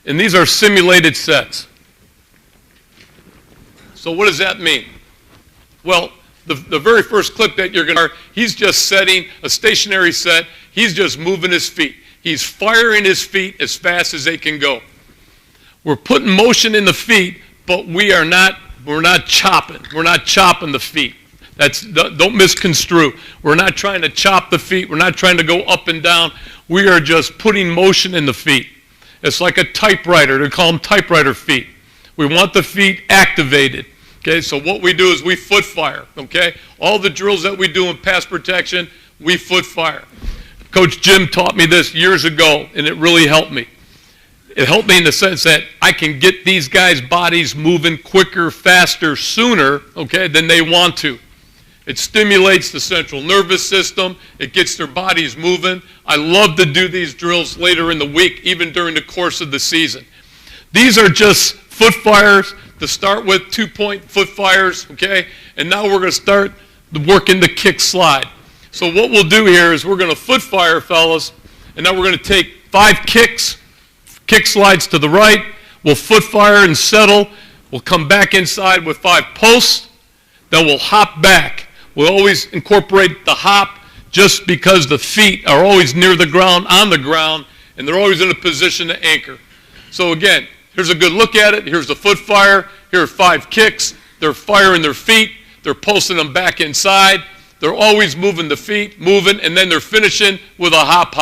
And these are simulated sets. So what does that mean? Well, the very first clip that you're going to hear, he's just setting a stationary set. He's just moving his feet. He's firing his feet as fast as they can go. We're putting motion in the feet, but we're not chopping. We're not chopping the feet. Don't misconstrue. We're not trying to chop the feet. We're not trying to go up and down. We are just putting motion in the feet. It's like a typewriter. They call them typewriter feet. We want the feet activated. Okay, so what we do is we foot fire. Okay, all the drills that we do in pass protection, we foot fire. Coach Jim taught me this years ago, and it really helped me. It helped me in the sense that I can get these guys' bodies moving quicker, faster, sooner, okay, than they want to. It stimulates the central nervous system. It gets their bodies moving. I love to do these drills later in the week, even during the course of the season. These are just foot fires to start with, 2-point foot fires, okay? And now we're going to start working the kick slide. So what we'll do here is we're going to foot fire, fellas, and now we're going to take 5 kicks, kick slides to the right. We'll foot fire and settle. We'll come back inside with 5 posts. Then we'll hop back. We'll always incorporate the hop just because the feet are always near the ground, on the ground, and they're always in a position to anchor. So again, here's a good look at it. Here's the foot fire. Here are 5 kicks. They're firing their feet. They're posting them back inside. They're always moving the feet, moving, and then they're finishing with a hop,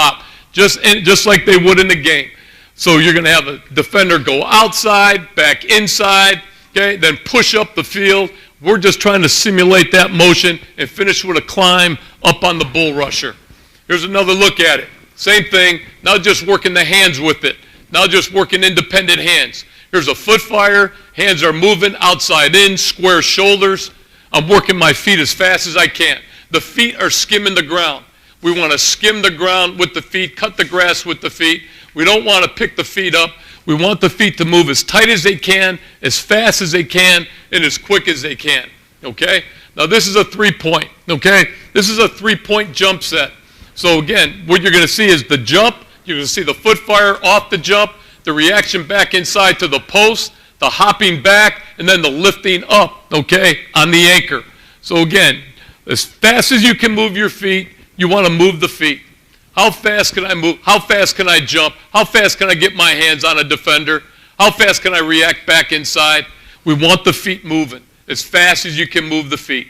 just like they would in the game. So you're going to have a defender go outside, back inside, okay, then push up the field. We're just trying to simulate that motion and finish with a climb up on the bull rusher. Here's another look at it. Same thing, now just working the hands with it. Now just working independent hands. Here's a foot fire. Hands are moving outside in, square shoulders. I'm working my feet as fast as I can. The feet are skimming the ground. We want to skim the ground with the feet, cut the grass with the feet. We don't want to pick the feet up. We want the feet to move as tight as they can, as fast as they can, and as quick as they can, okay? Now this is a 3-point, okay? This is a 3-point jump set. So again, what you're going to see is the jump. You're going to see the foot fire off the jump, the reaction back inside to the post, the hopping back, and then the lifting up, okay, on the anchor. So again, as fast as you can move your feet, you want to move the feet. How fast can I move? How fast can I jump? How fast can I get my hands on a defender? How fast can I react back inside? We want the feet moving as fast as you can move the feet.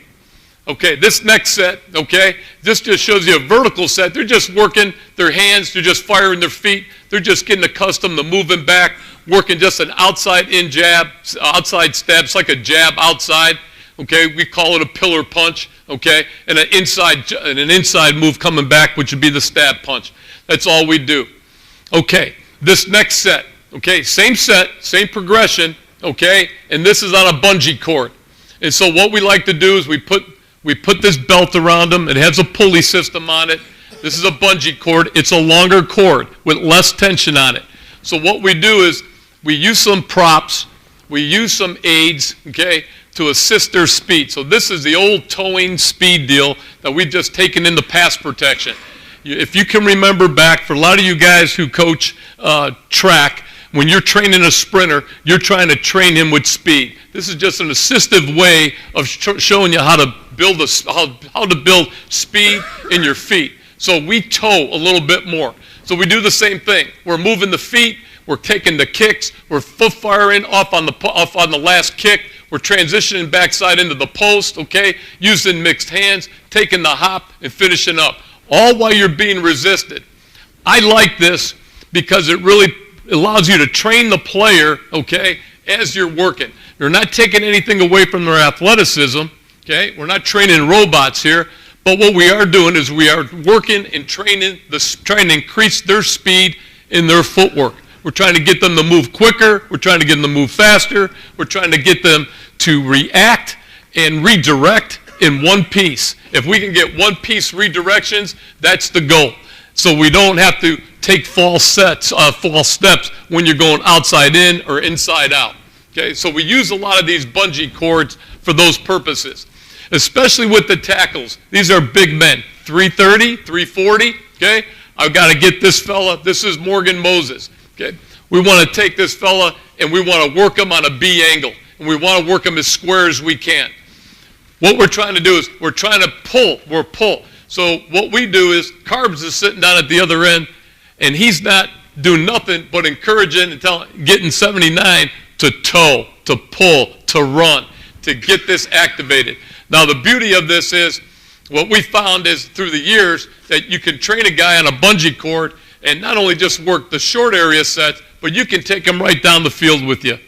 Okay, this next set, okay, this just shows you a vertical set. They're just working their hands. They're just firing their feet. They're just getting accustomed to moving back, working just an outside-in jab, outside stab. It's like a jab outside. Okay, we call it a pillar punch, okay, and an inside move coming back, which would be the stab punch. That's all we do. Okay, this next set, okay, same set, same progression, okay, and this is on a bungee cord. And so what we like to do is we put this belt around them. It has a pulley system on it. This is a bungee cord. It's a longer cord with less tension on it. So what we do is we use some props, we use some aids, okay, to assist their speed. So this is the old towing speed deal that we've just taken into pass protection. If you can remember back, for a lot of you guys who coach track, when you're training a sprinter, you're trying to train him with speed. This is just an assistive way of showing you how to build how to build speed in your feet. So we tow a little bit more. So we do the same thing. We're moving the feet. We're taking the kicks. We're foot firing off on the last kick. We're transitioning backside into the post, okay, using mixed hands, taking the hop, and finishing up, all while you're being resisted. I like this because it really allows you to train the player, okay, as you're working. You're not taking anything away from their athleticism, okay? We're not training robots here, but what we are doing is we are working and trying to increase their speed in their footwork. We're trying to get them to move quicker. We're trying to get them to move faster. We're trying to get them to react and redirect in one piece. If we can get one piece redirections, that's the goal. So we don't have to take false steps when you're going outside in or inside out. Okay, so we use a lot of these bungee cords for those purposes, especially with the tackles. These are big men, 330, 340, okay? I've got to get this fella. This is Morgan Moses. Okay, We want to take this fella and we want to work him on a B angle. And we want to work him as square as we can. What we're trying to do is we're trying to pull. We're pull. So what we do is Carbs is sitting down at the other end, and he's not doing nothing but encouraging and getting 79 to toe, to pull, to run, to get this activated. Now the beauty of this is what we found is through the years that you can train a guy on a bungee cord and not only just work the short area sets, but you can take him right down the field with you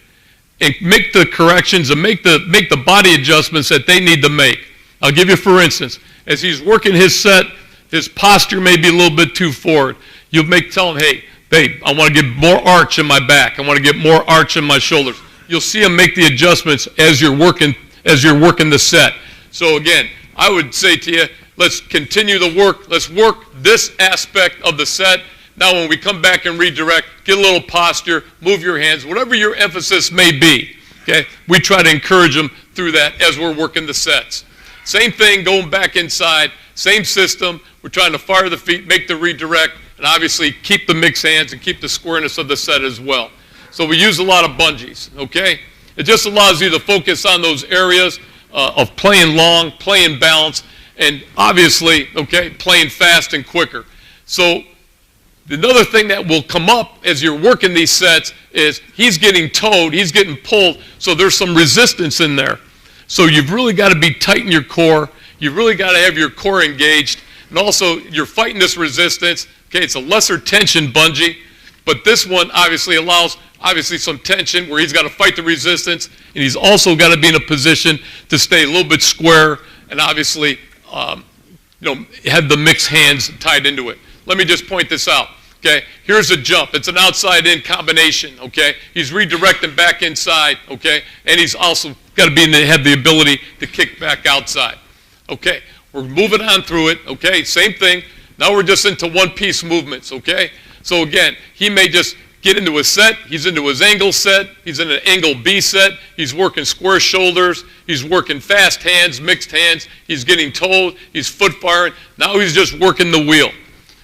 and make the corrections and make the body adjustments that they need to make. I'll give you, for instance, as he's working his set, his posture may be a little bit too forward. You'll tell him, hey, babe, I want to get more arch in my back. I want to get more arch in my shoulders. You'll see him make the adjustments as you're working the set. So again, I would say to you, let's continue the work. Let's work this aspect of the set. Now when we come back and redirect, get a little posture, move your hands, whatever your emphasis may be. Okay? We try to encourage them through that as we're working the sets. Same thing, going back inside, same system. We're trying to fire the feet, make the redirect, and obviously keep the mixed hands and keep the squareness of the set as well. So we use a lot of bungees, okay? It just allows you to focus on those areas of playing long, playing balance, and obviously, okay, playing fast and quicker. So another thing that will come up as you're working these sets is he's getting towed, he's getting pulled, so there's some resistance in there. So you've really got to be tight in your core. You've really got to have your core engaged. And also, you're fighting this resistance. Okay, it's a lesser tension bungee, but this one obviously allows some tension where he's got to fight the resistance, and he's also got to be in a position to stay a little bit square and obviously have the mixed hands tied into it. Let me just point this out. Okay, here's a jump. It's an outside-in combination, okay? He's redirecting back inside, okay? And he's also got to have the ability to kick back outside. Okay, we're moving on through it, okay? Same thing. Now we're just into one-piece movements, okay? So again, he may just get into a set. He's into his angle set. He's in an angle B set. He's working square shoulders. He's working fast hands, mixed hands. He's getting towed. He's foot firing. Now he's just working the wheel.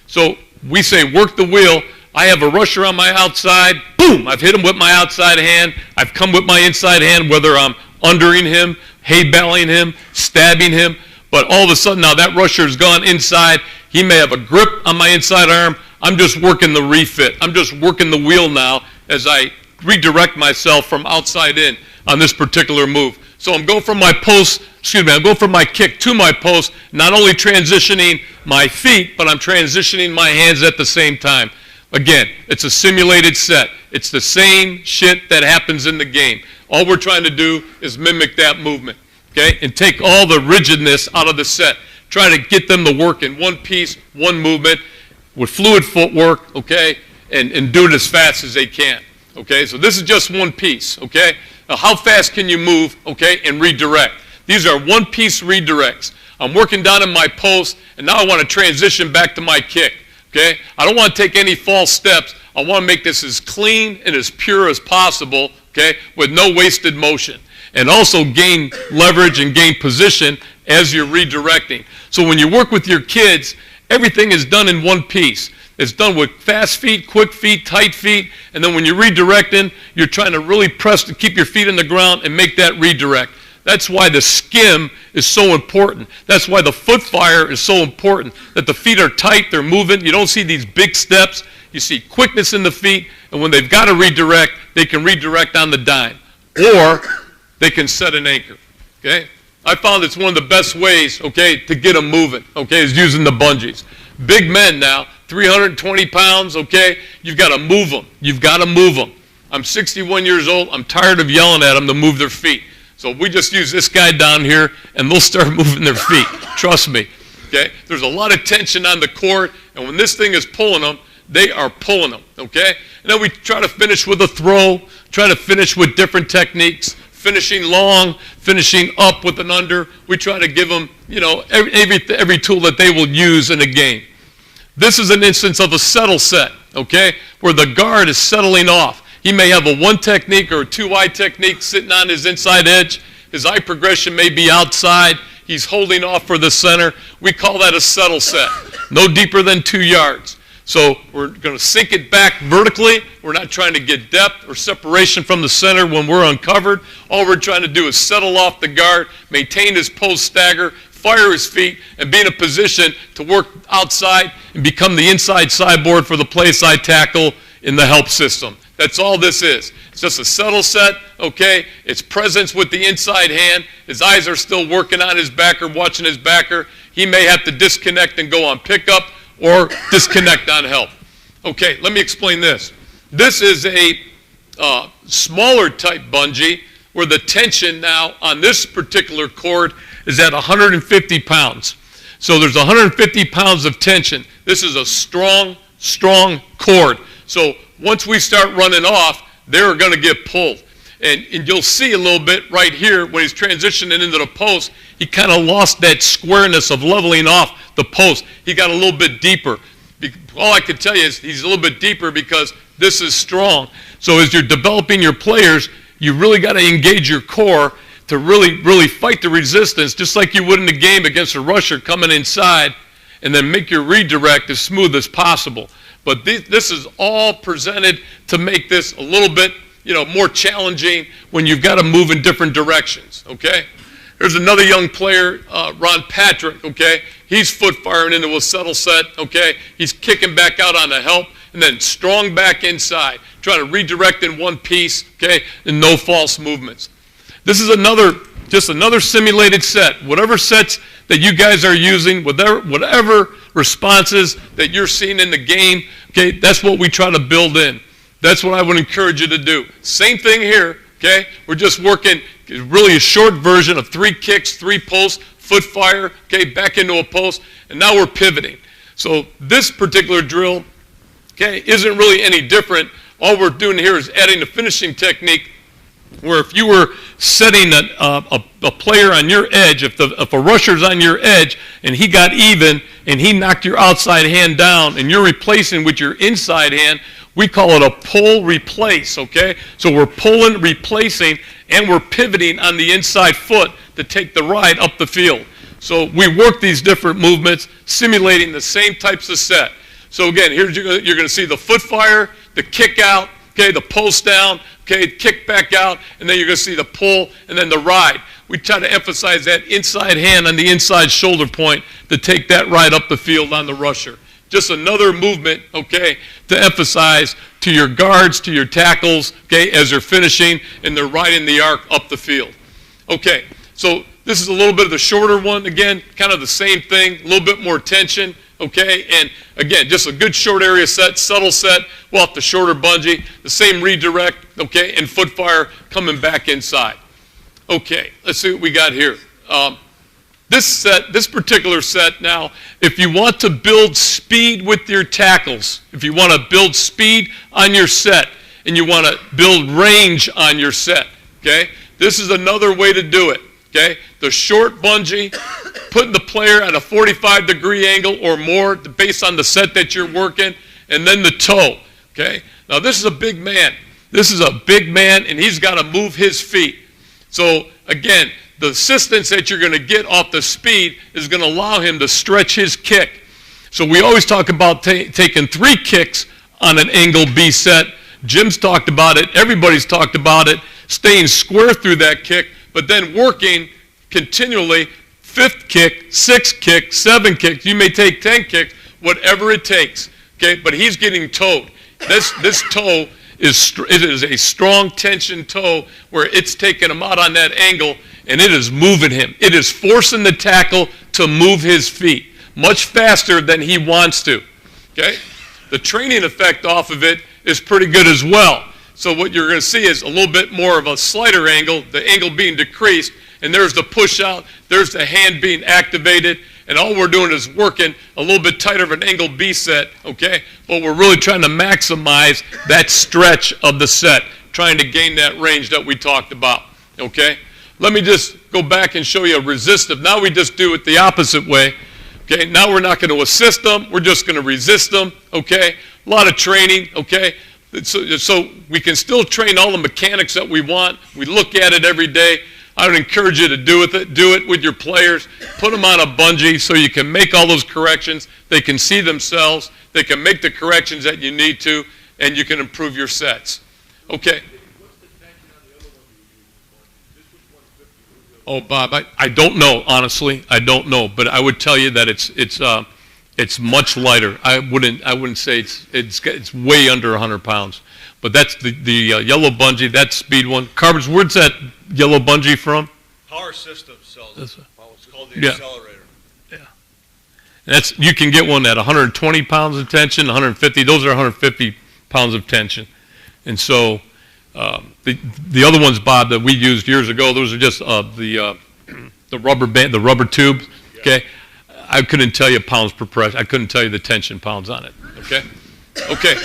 So we say work the wheel. I have a rusher on my outside. Boom! I've hit him with my outside hand. I've come with my inside hand, whether I'm undering him, hay-belling him, stabbing him. But all of a sudden now that rusher's gone inside. He may have a grip on my inside arm. I'm just working the refit. I'm just working the wheel now as I redirect myself from outside in on this particular move. So I'm going from my post, I'm going from my kick to my post, not only transitioning my feet, but I'm transitioning my hands at the same time. Again, it's a simulated set. It's the same shit that happens in the game. All we're trying to do is mimic that movement, okay, and take all the rigidness out of the set. Try to get them to work in one piece, one movement, with fluid footwork, okay, and do it as fast as they can, okay? So this is just one piece, okay? Now how fast can you move, okay, and redirect? These are one-piece redirects. I'm working down in my post, and now I want to transition back to my kick, okay? I don't want to take any false steps. I want to make this as clean and as pure as possible, okay, with no wasted motion. And also gain leverage and gain position as you're redirecting. So when you work with your kids, everything is done in one piece. It's done with fast feet, quick feet, tight feet, and then when you're redirecting, you're trying to really press to keep your feet in the ground and make that redirect. That's why the skim is so important. That's why the foot fire is so important, that the feet are tight, they're moving. You don't see these big steps. You see quickness in the feet, and when they've got to redirect, they can redirect on the dime, or they can set an anchor, okay? I found it's one of the best ways, okay, to get them moving, okay, is using the bungees. Big men now, 320 pounds, okay, you've got to move them. You've got to move them. I'm 61 years old. I'm tired of yelling at them to move their feet. So we just use this guy down here, and they'll start moving their feet. Trust me, okay? There's a lot of tension on the court, and when this thing is pulling them, they are pulling them, okay? And then we try to finish with a throw, try to finish with different techniques, finishing long, finishing up with an under. We try to give them, every tool that they will use in a game. This is an instance of a settle set, okay, where the guard is settling off. He may have a one technique or a two-eye technique sitting on his inside edge. His eye progression may be outside. He's holding off for the center. We call that a settle set. No deeper than 2 yards. So we're going to sink it back vertically. We're not trying to get depth or separation from the center when we're uncovered. All we're trying to do is settle off the guard, maintain his post stagger, fire his feet, and be in a position to work outside and become the inside sideboard for the play side tackle in the help system. That's all this is. It's just a subtle set, okay? It's presence with the inside hand. His eyes are still working on his backer, watching his backer. He may have to disconnect and go on pickup or disconnect on help. Okay, let me explain this. This is a smaller type bungee where the tension now on this particular cord is at 150 pounds. So there's 150 pounds of tension. This is a strong, strong cord. So once we start running off, they're going to get pulled. And you'll see a little bit right here when he's transitioning into the post, he kind of lost that squareness of leveling off the post. He got a little bit deeper. All I can tell you is he's a little bit deeper because this is strong. So as you're developing your players, you really got to engage your core to really, really fight the resistance, just like you would in a game against a rusher coming inside, and then make your redirect as smooth as possible. But this is all presented to make this a little bit, more challenging when you've got to move in different directions, okay? There's another young player, Ron Patrick, okay? He's foot firing into a settle set, okay? He's kicking back out on the help and then strong back inside, trying to redirect in one piece, okay, and no false movements. This is just another simulated set. Whatever sets that you guys are using, whatever responses that you're seeing in the game, okay, that's what we try to build in. That's what I would encourage you to do. Same thing here, okay? We're just working really a short version of 3 kicks, 3 posts, foot fire, okay, back into a post, and now we're pivoting. So this particular drill, okay, isn't really any different. All we're doing here is adding the finishing technique where if you were setting a player on your edge, if a rusher's on your edge and he got even and he knocked your outside hand down and you're replacing with your inside hand, we call it a pull replace, okay? So we're pulling, replacing, and we're pivoting on the inside foot to take the ride up the field. So we work these different movements, simulating the same types of set. So again, here you're going to see the foot fire, the kick out, okay, the post down, okay, kick back out, and then you're going to see the pull and then the ride. We try to emphasize that inside hand on the inside shoulder point to take that ride up the field on the rusher. Just another movement, okay, to emphasize to your guards, to your tackles, okay, as they're finishing and they're riding the arc up the field. Okay, so this is a little bit of the shorter one. Again, kind of the same thing, a little bit more tension, okay, and again, just a good short area set, subtle set, well, off the shorter bungee, the same redirect, okay, and foot fire coming back inside. Okay, let's see what we got here. This particular set now, if you want to build speed with your tackles, if you want to build speed on your set, and you want to build range on your set, okay, this is another way to do it, okay? The short bungee, putting the player at a 45-degree angle or more based on the set that you're working, and then the toe, okay? Now, this is a big man. This is a big man, and he's got to move his feet. So, again, the assistance that you're going to get off the speed is going to allow him to stretch his kick. So we always talk about taking 3 kicks on an angle B set. Jim's talked about it. Everybody's talked about it. Staying square through that kick, but then working continually 5th kick, 6th kick, 7 kicks. You may take 10 kicks, whatever it takes. Okay, but he's getting towed. This toe is a strong tension toe where it's taking him out on that angle, and it is moving him. It is forcing the tackle to move his feet much faster than he wants to. Okay? The training effect off of it is pretty good as well. So what you're going to see is a little bit more of a slighter angle, the angle being decreased, and there's the push out, there's the hand being activated, and all we're doing is working a little bit tighter of an angle B set, okay? But we're really trying to maximize that stretch of the set, trying to gain that range that we talked about, okay? Let me just go back and show you a resistive. Now we just do it the opposite way, okay? Now we're not going to assist them, we're just going to resist them, okay? A lot of training, okay? So we can still train all the mechanics that we want. We look at it every day. I would encourage you to do it with your players. Put them on a bungee so you can make all those corrections. They can see themselves. They can make the corrections that you need to, and you can improve your sets. Okay. Oh, Bob, I don't know, honestly. I don't know, but I would tell you that it's much lighter. I wouldn't say it's way under 100 pounds. But that's the yellow bungee. That's speed one. Carbons, where's that yellow bungee from? Power Systems sells it. It's called the Accelerator. Yeah. You can get one at 120 pounds of tension, 150. Those are 150 pounds of tension. And so the other ones, Bob, that we used years ago, those are just the rubber band, the rubber tube. Okay. I couldn't tell you pounds per press. I couldn't tell you the tension pounds on it. Okay. Okay.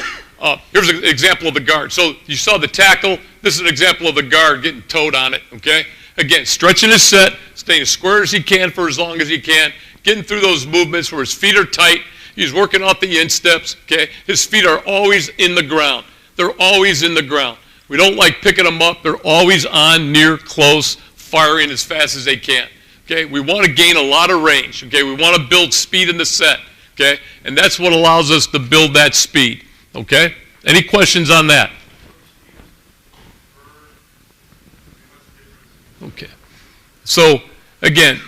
Here's an example of the guard. So you saw the tackle. This is an example of the guard getting towed on it, okay? Again, stretching his set, staying as square as he can for as long as he can, getting through those movements where his feet are tight. He's working off the insteps, okay? His feet are always in the ground. They're always in the ground. We don't like picking them up. They're always on, near, close, firing as fast as they can, okay? We want to gain a lot of range, okay? We want to build speed in the set, okay? And that's what allows us to build that speed. Okay? Any questions on that? Okay. So, again,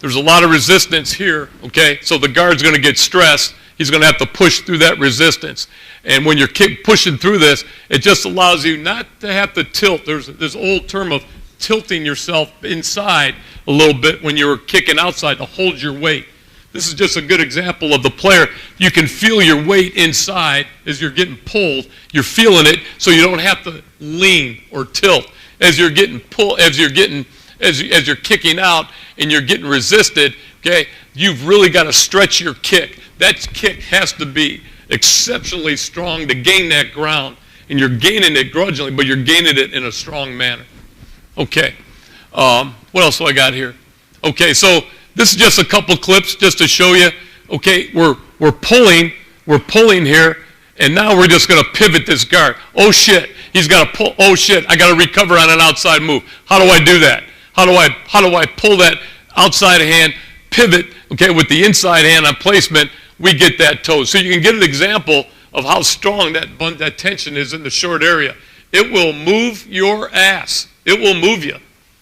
there's a lot of resistance here, okay? So the guard's going to get stressed. He's going to have to push through that resistance. And when you're pushing through this, it just allows you not to have to tilt. There's this old term of tilting yourself inside a little bit when you're kicking outside to hold your weight. This is just a good example of the player. You can feel your weight inside as you're getting pulled. You're feeling it, so you don't have to lean or tilt as you're getting pulled, as you're kicking out and you're getting resisted. Okay, you've really got to stretch your kick. That kick has to be exceptionally strong to gain that ground, and you're gaining it grudgingly, but you're gaining it in a strong manner. Okay, what else do I got here? Okay, so. This is just a couple clips just to show you. Okay, we're pulling here, and now we're just going to pivot this guard. Oh shit, he's got to pull. Oh shit, I got to recover on an outside move. How do I do that? How do I pull that outside hand, pivot? Okay, with the inside hand on placement, we get that toe. So you can get an example of how strong that tension is in the short area. It will move your ass. It will move you.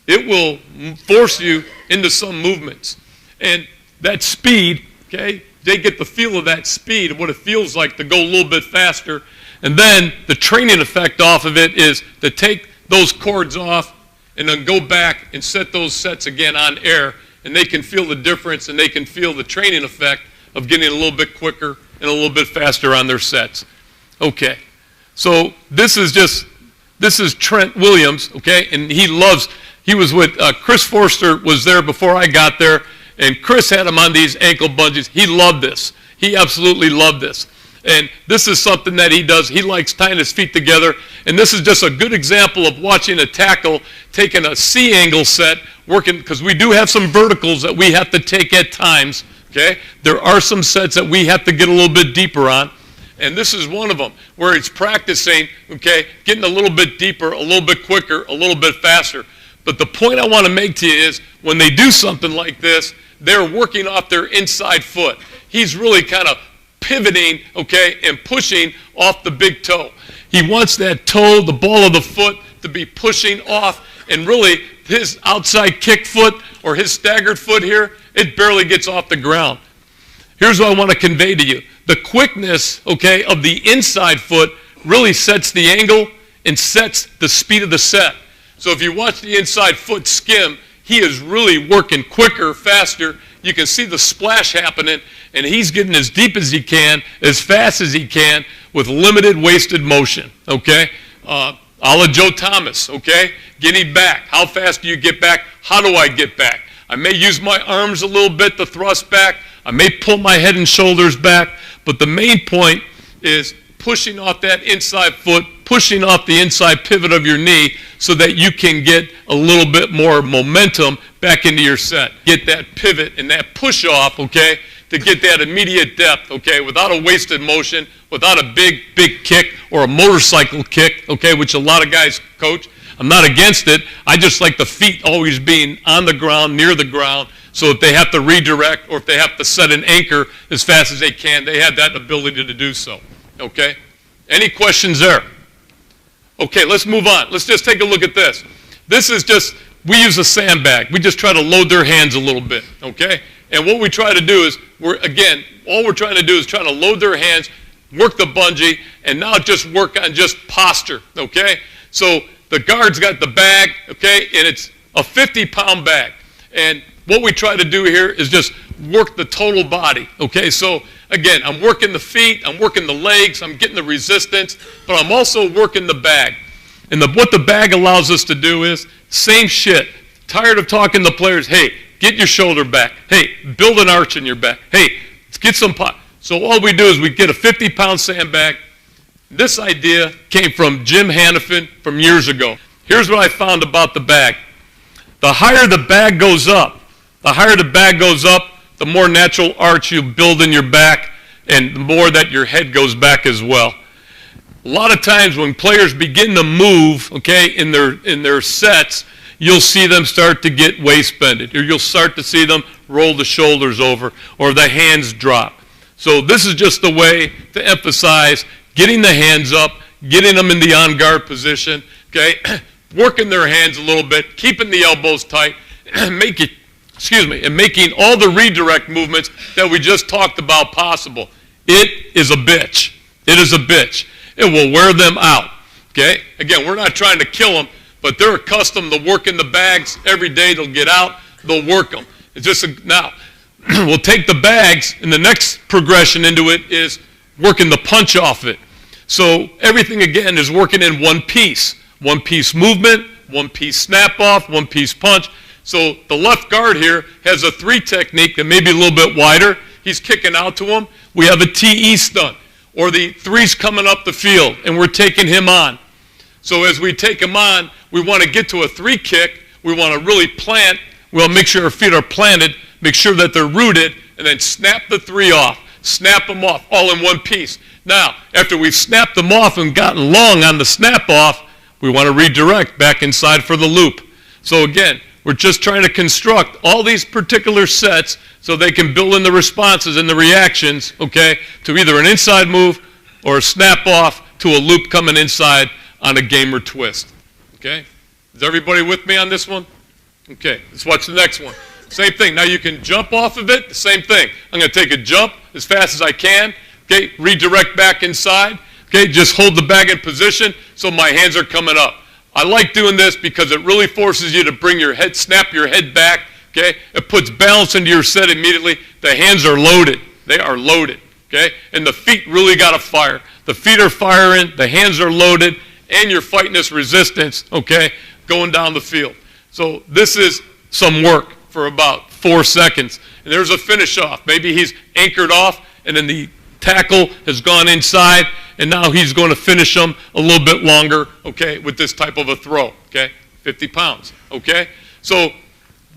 It will force you into some movements. And that speed, okay, they get the feel of that speed and what it feels like to go a little bit faster. And then the training effect off of it is to take those cords off and then go back and set those sets again on air. And they can feel the difference, and they can feel the training effect of getting a little bit quicker and a little bit faster on their sets. Okay, so this is Trent Williams, okay, and he was with, Chris Forster was there before I got there, and Chris had him on these ankle bungees. He loved this. He absolutely loved this. And this is something that he does. He likes tying his feet together, and this is just a good example of watching a tackle taking a C-angle set, working, because we do have some verticals that we have to take at times, okay? There are some sets that we have to get a little bit deeper on. And this is one of them where it's practicing, okay, getting a little bit deeper, a little bit quicker, a little bit faster. But the point I want to make to you is when they do something like this, they're working off their inside foot. He's really kind of pivoting, okay, and pushing off the big toe. He wants that toe, the ball of the foot, to be pushing off, and really his outside kick foot or his staggered foot here, it barely gets off the ground. Here's what I want to convey to you. The quickness, okay, of the inside foot really sets the angle and sets the speed of the set. So if you watch the inside foot skim, he is really working quicker, faster. You can see the splash happening, and he's getting as deep as he can, as fast as he can, with limited wasted motion, okay? A la Joe Thomas, okay? Getting back. How fast do you get back? How do I get back? I may use my arms a little bit to thrust back. I may pull my head and shoulders back, but the main point is pushing off that inside foot, pushing off the inside pivot of your knee so that you can get a little bit more momentum back into your set. Get that pivot and that push off, okay, to get that immediate depth, okay, without a wasted motion, without a big kick or a motorcycle kick, okay, which a lot of guys coach. I'm not against it. I just like the feet always being on the ground, near the ground, so if they have to redirect or if they have to set an anchor as fast as they can, they have that ability to do so. Okay? Any questions there? Okay, let's move on. Let's just take a look at this. This is just, we use a sandbag. We just try to load their hands a little bit, okay? And what we try to do is, all we're trying to do is try to load their hands, work the bungee, and now just work on just posture, okay? So the guard's got the bag, okay, and it's a 50-pound bag. And what we try to do here is just work the total body, okay? So again, I'm working the feet, I'm working the legs, I'm getting the resistance, but I'm also working the bag. And what the bag allows us to do is, same shit. Tired of talking to players, hey, get your shoulder back. Hey, build an arch in your back. Hey, let's get some pop. So all we do is we get a 50-pound sandbag. This idea came from Jim Hannafin from years ago. Here's what I found about the bag. The higher the bag goes up, the more natural arch you build in your back and the more that your head goes back as well. A lot of times when players begin to move, okay, in their sets, you'll see them start to get waist bended, or you'll start to see them roll the shoulders over, or the hands drop. So this is just the way to emphasize getting the hands up, getting them in the on-guard position, okay, working their hands a little bit, keeping the elbows tight, and making all the redirect movements that we just talked about possible. It is a bitch. It is a bitch. It will wear them out, okay? Again, we're not trying to kill them, but they're accustomed to working the bags every day. They'll get out, they'll work them. It's just now, we'll take the bags, and the next progression into it is working the punch off it. So everything, again, is working in one piece movement, one piece snap off, one piece punch. So the left guard here has a 3 technique that may be a little bit wider. He's kicking out to him. We have a TE stunt, or the 3's coming up the field, and we're taking him on. So as we take him on, we want to get to a 3 kick. We want to really plant. We'll make sure our feet are planted, make sure that they're rooted, and then snap the 3 off. Snap them off, all in one piece. Now, after we've snapped them off and gotten long on the snap off, we want to redirect back inside for the loop. So again, we're just trying to construct all these particular sets so they can build in the responses and the reactions, okay, to either an inside move or a snap off to a loop coming inside on a gamer twist. Okay? Is everybody with me on this one? Okay, let's watch the next one. Same thing. Now you can jump off of it, the same thing. I'm going to take a jump as fast as I can, okay, redirect back inside, okay, just hold the bag in position so my hands are coming up. I like doing this because it really forces you to bring your head, snap your head back, okay? It puts balance into your set immediately. The hands are loaded. They are loaded, okay? And the feet really got to fire. The feet are firing, the hands are loaded, and you're fighting this resistance, okay, going down the field. So this is some work for about 4 seconds. And there's a finish off. Maybe he's anchored off, and then the tackle has gone inside, and now he's going to finish them a little bit longer, okay, with this type of a throw, okay, 50 pounds, okay? So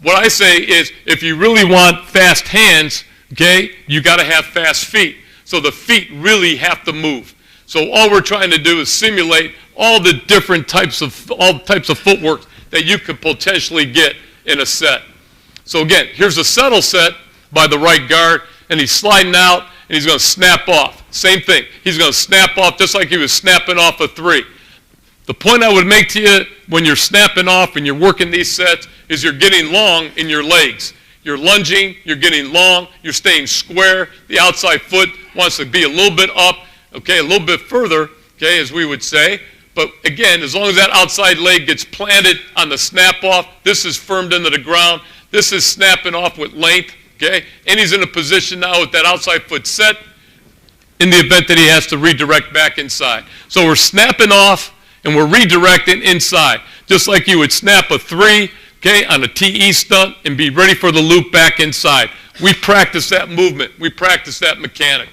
what I say is if you really want fast hands, okay, you got to have fast feet. So the feet really have to move. So all we're trying to do is simulate all the different types of footwork that you could potentially get in a set. So again, here's a settle set by the right guard, and he's sliding out, and he's going to snap off. Same thing. He's going to snap off just like he was snapping off a 3. The point I would make to you when you're snapping off and you're working these sets is you're getting long in your legs. You're lunging, you're getting long, you're staying square. The outside foot wants to be a little bit up, okay, a little bit further, okay, as we would say. But again, as long as that outside leg gets planted on the snap off, this is firmed into the ground. This is snapping off with length. Okay? And he's in a position now with that outside foot set in the event that he has to redirect back inside. So we're snapping off and we're redirecting inside, just like you would snap a 3, okay, on a TE stunt and be ready for the loop back inside. We practice that movement. We practice that mechanic.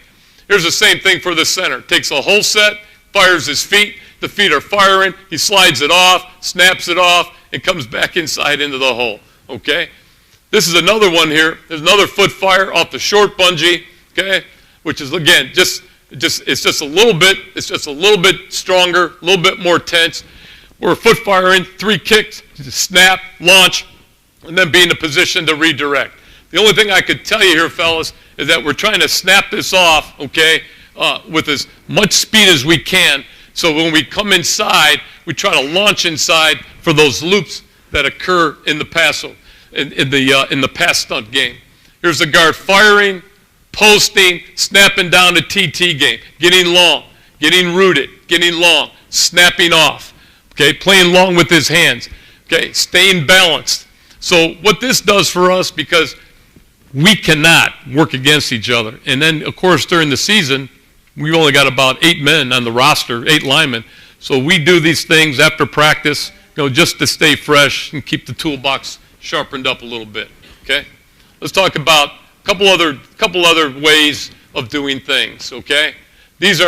Here's the same thing for the center. Takes a whole set, fires his feet. The feet are firing. He slides it off, snaps it off, and comes back inside into the hole. Okay? This is another one here. There's another foot fire off the short bungee, okay, which is again it's just a little bit stronger, a little bit more tense. We're foot firing, 3 kicks, snap, launch, and then be in a position to redirect. The only thing I could tell you here, fellas, is that we're trying to snap this off, okay, with as much speed as we can. So when we come inside, we try to launch inside for those loops that occur in the pass in the pass stunt game. Here's the guard firing, posting, snapping down to TT game, getting long, getting rooted, getting long, snapping off, okay, playing long with his hands, okay, staying balanced. So what this does for us, because we cannot work against each other, and then, of course, during the season, we've only got about 8 men on the roster, 8 linemen, so we do these things after practice, just to stay fresh and keep the toolbox sharpened up a little bit, okay? Let's talk about a couple other ways of doing things, okay? This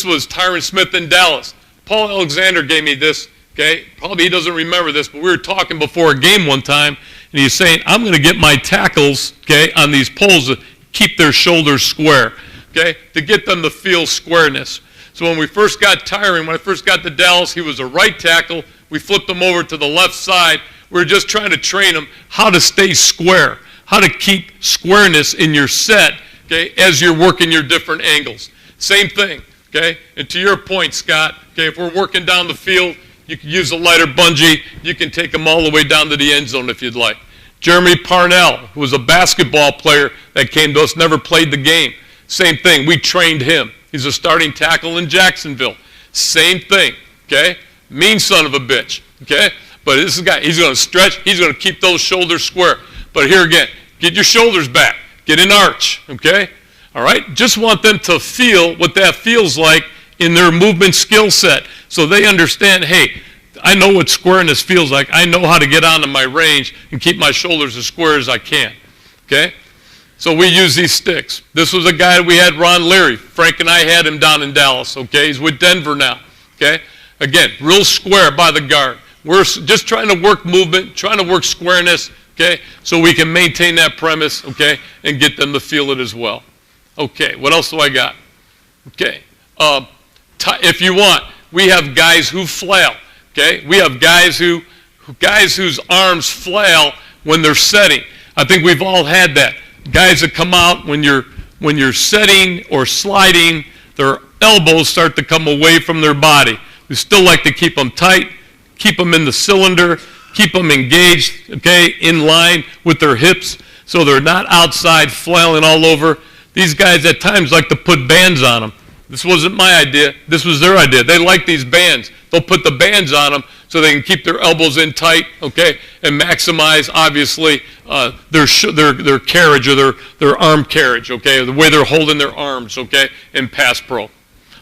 was Tyron Smith in Dallas. Paul Alexander gave me this, okay? Probably he doesn't remember this, but we were talking before a game one time, and he's saying, I'm going to get my tackles, okay, on these poles to keep their shoulders square, okay, to get them to feel squareness. So when we first got Tyron, when I first got to Dallas, he was a right tackle. We flipped him over to the left side. We were just trying to train him how to stay square, how to keep squareness in your set, okay, as you're working your different angles. Same thing, okay? And to your point, Scott, okay, if we're working down the field, you can use a lighter bungee. You can take them all the way down to the end zone if you'd like. Jeremy Parnell, who was a basketball player that came to us, never played the game. Same thing, we trained him. He's a starting tackle in Jacksonville. Same thing, okay? Mean son of a bitch, okay? But this is a guy, he's going to stretch, he's going to keep those shoulders square. But here again, get your shoulders back, get an arch, okay? All right? Just want them to feel what that feels like in their movement skill set so they understand, hey, I know what squareness feels like. I know how to get onto my range and keep my shoulders as square as I can, okay? So we use these sticks. This was a guy we had, Ron Leary. Frank and I had him down in Dallas, okay? He's with Denver now, okay? Again, real square by the guard. We're just trying to work movement, trying to work squareness, okay, so we can maintain that premise, okay, and get them to feel it as well. Okay, what else do I got? Okay, if you want, we have guys who flail, okay? We have guys whose arms flail when they're setting. I think we've all had that. Guys that come out when you're setting or sliding, their elbows start to come away from their body. We still like to keep them tight, keep them in the cylinder, keep them engaged, okay, in line with their hips so they're not outside flailing all over. These guys at times like to put bands on them. This wasn't my idea. This was their idea. They like these bands. They'll put the bands on them so they can keep their elbows in tight, okay, and maximize, obviously, their carriage or their arm carriage, okay, the way they're holding their arms, okay, in pass pro.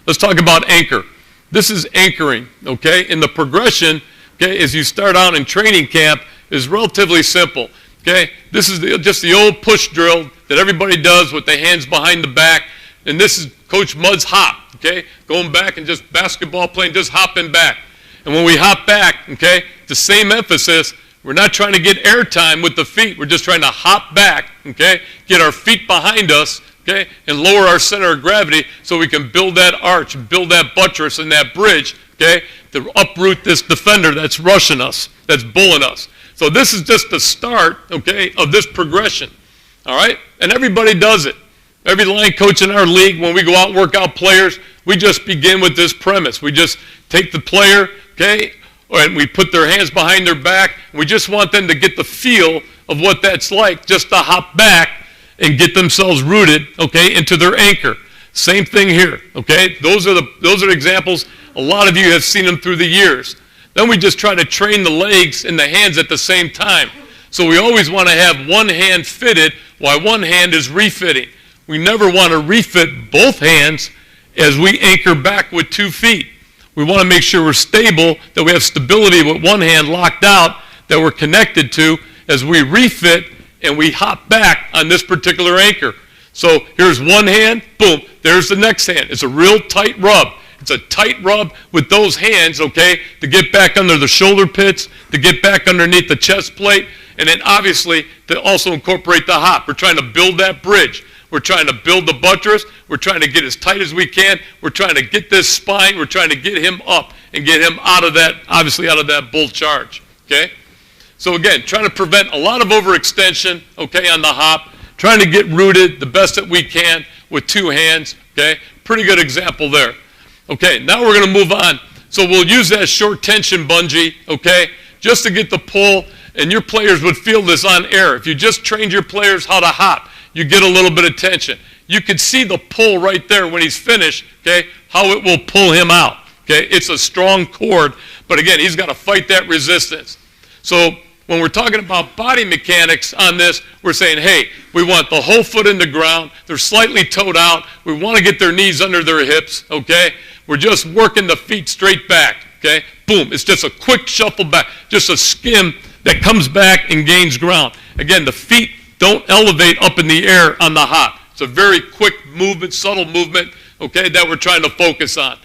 Let's talk about anchor. This is anchoring, okay, and the progression, okay, as you start out in training camp is relatively simple, okay. This is just the old push drill that everybody does with the hands behind the back, and this is Coach Mudd's hop, okay, going back and just basketball playing, just hopping back. And when we hop back, okay, the same emphasis, we're not trying to get air time with the feet, we're just trying to hop back, okay, get our feet behind us, okay, and lower our center of gravity so we can build that arch, build that buttress and that bridge, okay, to uproot this defender that's rushing us, that's bullying us. So this is just the start, okay, of this progression, all right? And everybody does it. Every line coach in our league, when we go out and work out players, we just begin with this premise. We just take the player, okay, and we put their hands behind their back, and we just want them to get the feel of what that's like, just to hop back and get themselves rooted, okay, into their anchor. Same thing here, okay? Those are examples. A lot of you have seen them through the years. Then we just try to train the legs and the hands at the same time. So we always want to have one hand fitted while one hand is refitting. We never want to refit both hands as we anchor back with 2 feet. We want to make sure we're stable, that we have stability with one hand locked out, that we're connected to as we refit and we hop back on this particular anchor. So here's one hand, boom, there's the next hand. It's a real tight rub. It's a tight rub with those hands, okay, to get back under the shoulder pits, to get back underneath the chest plate, and then obviously to also incorporate the hop. We're trying to build that bridge. We're trying to build the buttress. We're trying to get as tight as we can. We're trying to get this spine. We're trying to get him up and get him out of that, obviously out of that bull charge, okay? So again, trying to prevent a lot of overextension, okay, on the hop, trying to get rooted the best that we can with two hands, okay? Pretty good example there. Okay, now we're going to move on. So we'll use that short tension bungee, okay, just to get the pull, and your players would feel this on air. If you just trained your players how to hop, you get a little bit of tension. You can see the pull right there when he's finished, okay, how it will pull him out, okay? It's a strong cord, but again, he's got to fight that resistance. So when we're talking about body mechanics on this, we're saying, hey, we want the whole foot in the ground. They're slightly toed out. We want to get their knees under their hips, okay? We're just working the feet straight back, okay? Boom. It's just a quick shuffle back, just a skim that comes back and gains ground. Again, the feet don't elevate up in the air on the hop. It's a very quick movement, subtle movement, okay, that we're trying to focus on.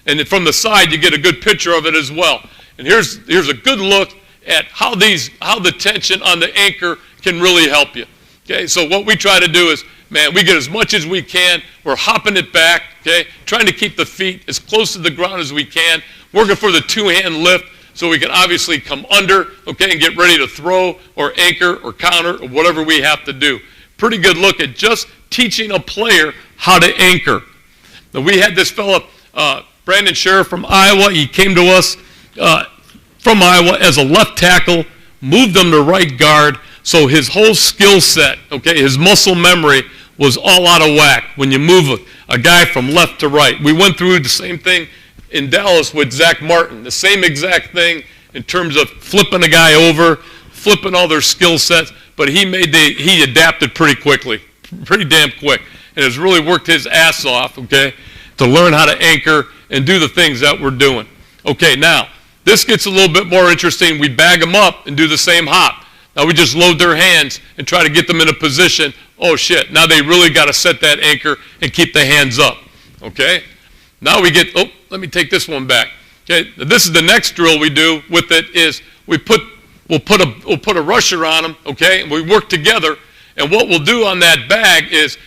And then from the side, you get a good picture of it as well. And here's a good look at how the tension on the anchor can really help you. Okay, so what we try to do is, man, we get as much as we can. We're hopping it back, okay, trying to keep the feet as close to the ground as we can, working for the two-hand lift so we can obviously come under, okay, and get ready to throw or anchor or counter or whatever we have to do. Pretty good look at just teaching a player how to anchor. Now, we had this fella, Brandon Sheriff from Iowa. He came to us from Iowa as a left tackle, moved him to right guard, so his whole skill set, okay, his muscle memory was all out of whack when you move a guy from left to right. We went through the same thing in Dallas with Zach Martin, the same exact thing in terms of flipping a guy over, flipping all their skill sets, but he adapted pretty quickly, pretty damn quick, and has really worked his ass off, okay, to learn how to anchor and do the things that we're doing. Okay, now, this gets a little bit more interesting. We bag them up and do the same hop. Now we just load their hands and try to get them in a position. Oh shit, now they really got to set that anchor and keep the hands up, okay? Now we get, oh, let me take this one back. Okay, this is the next drill we do with it is we'll put a rusher on them, okay, and we work together, and what we'll do on that bag is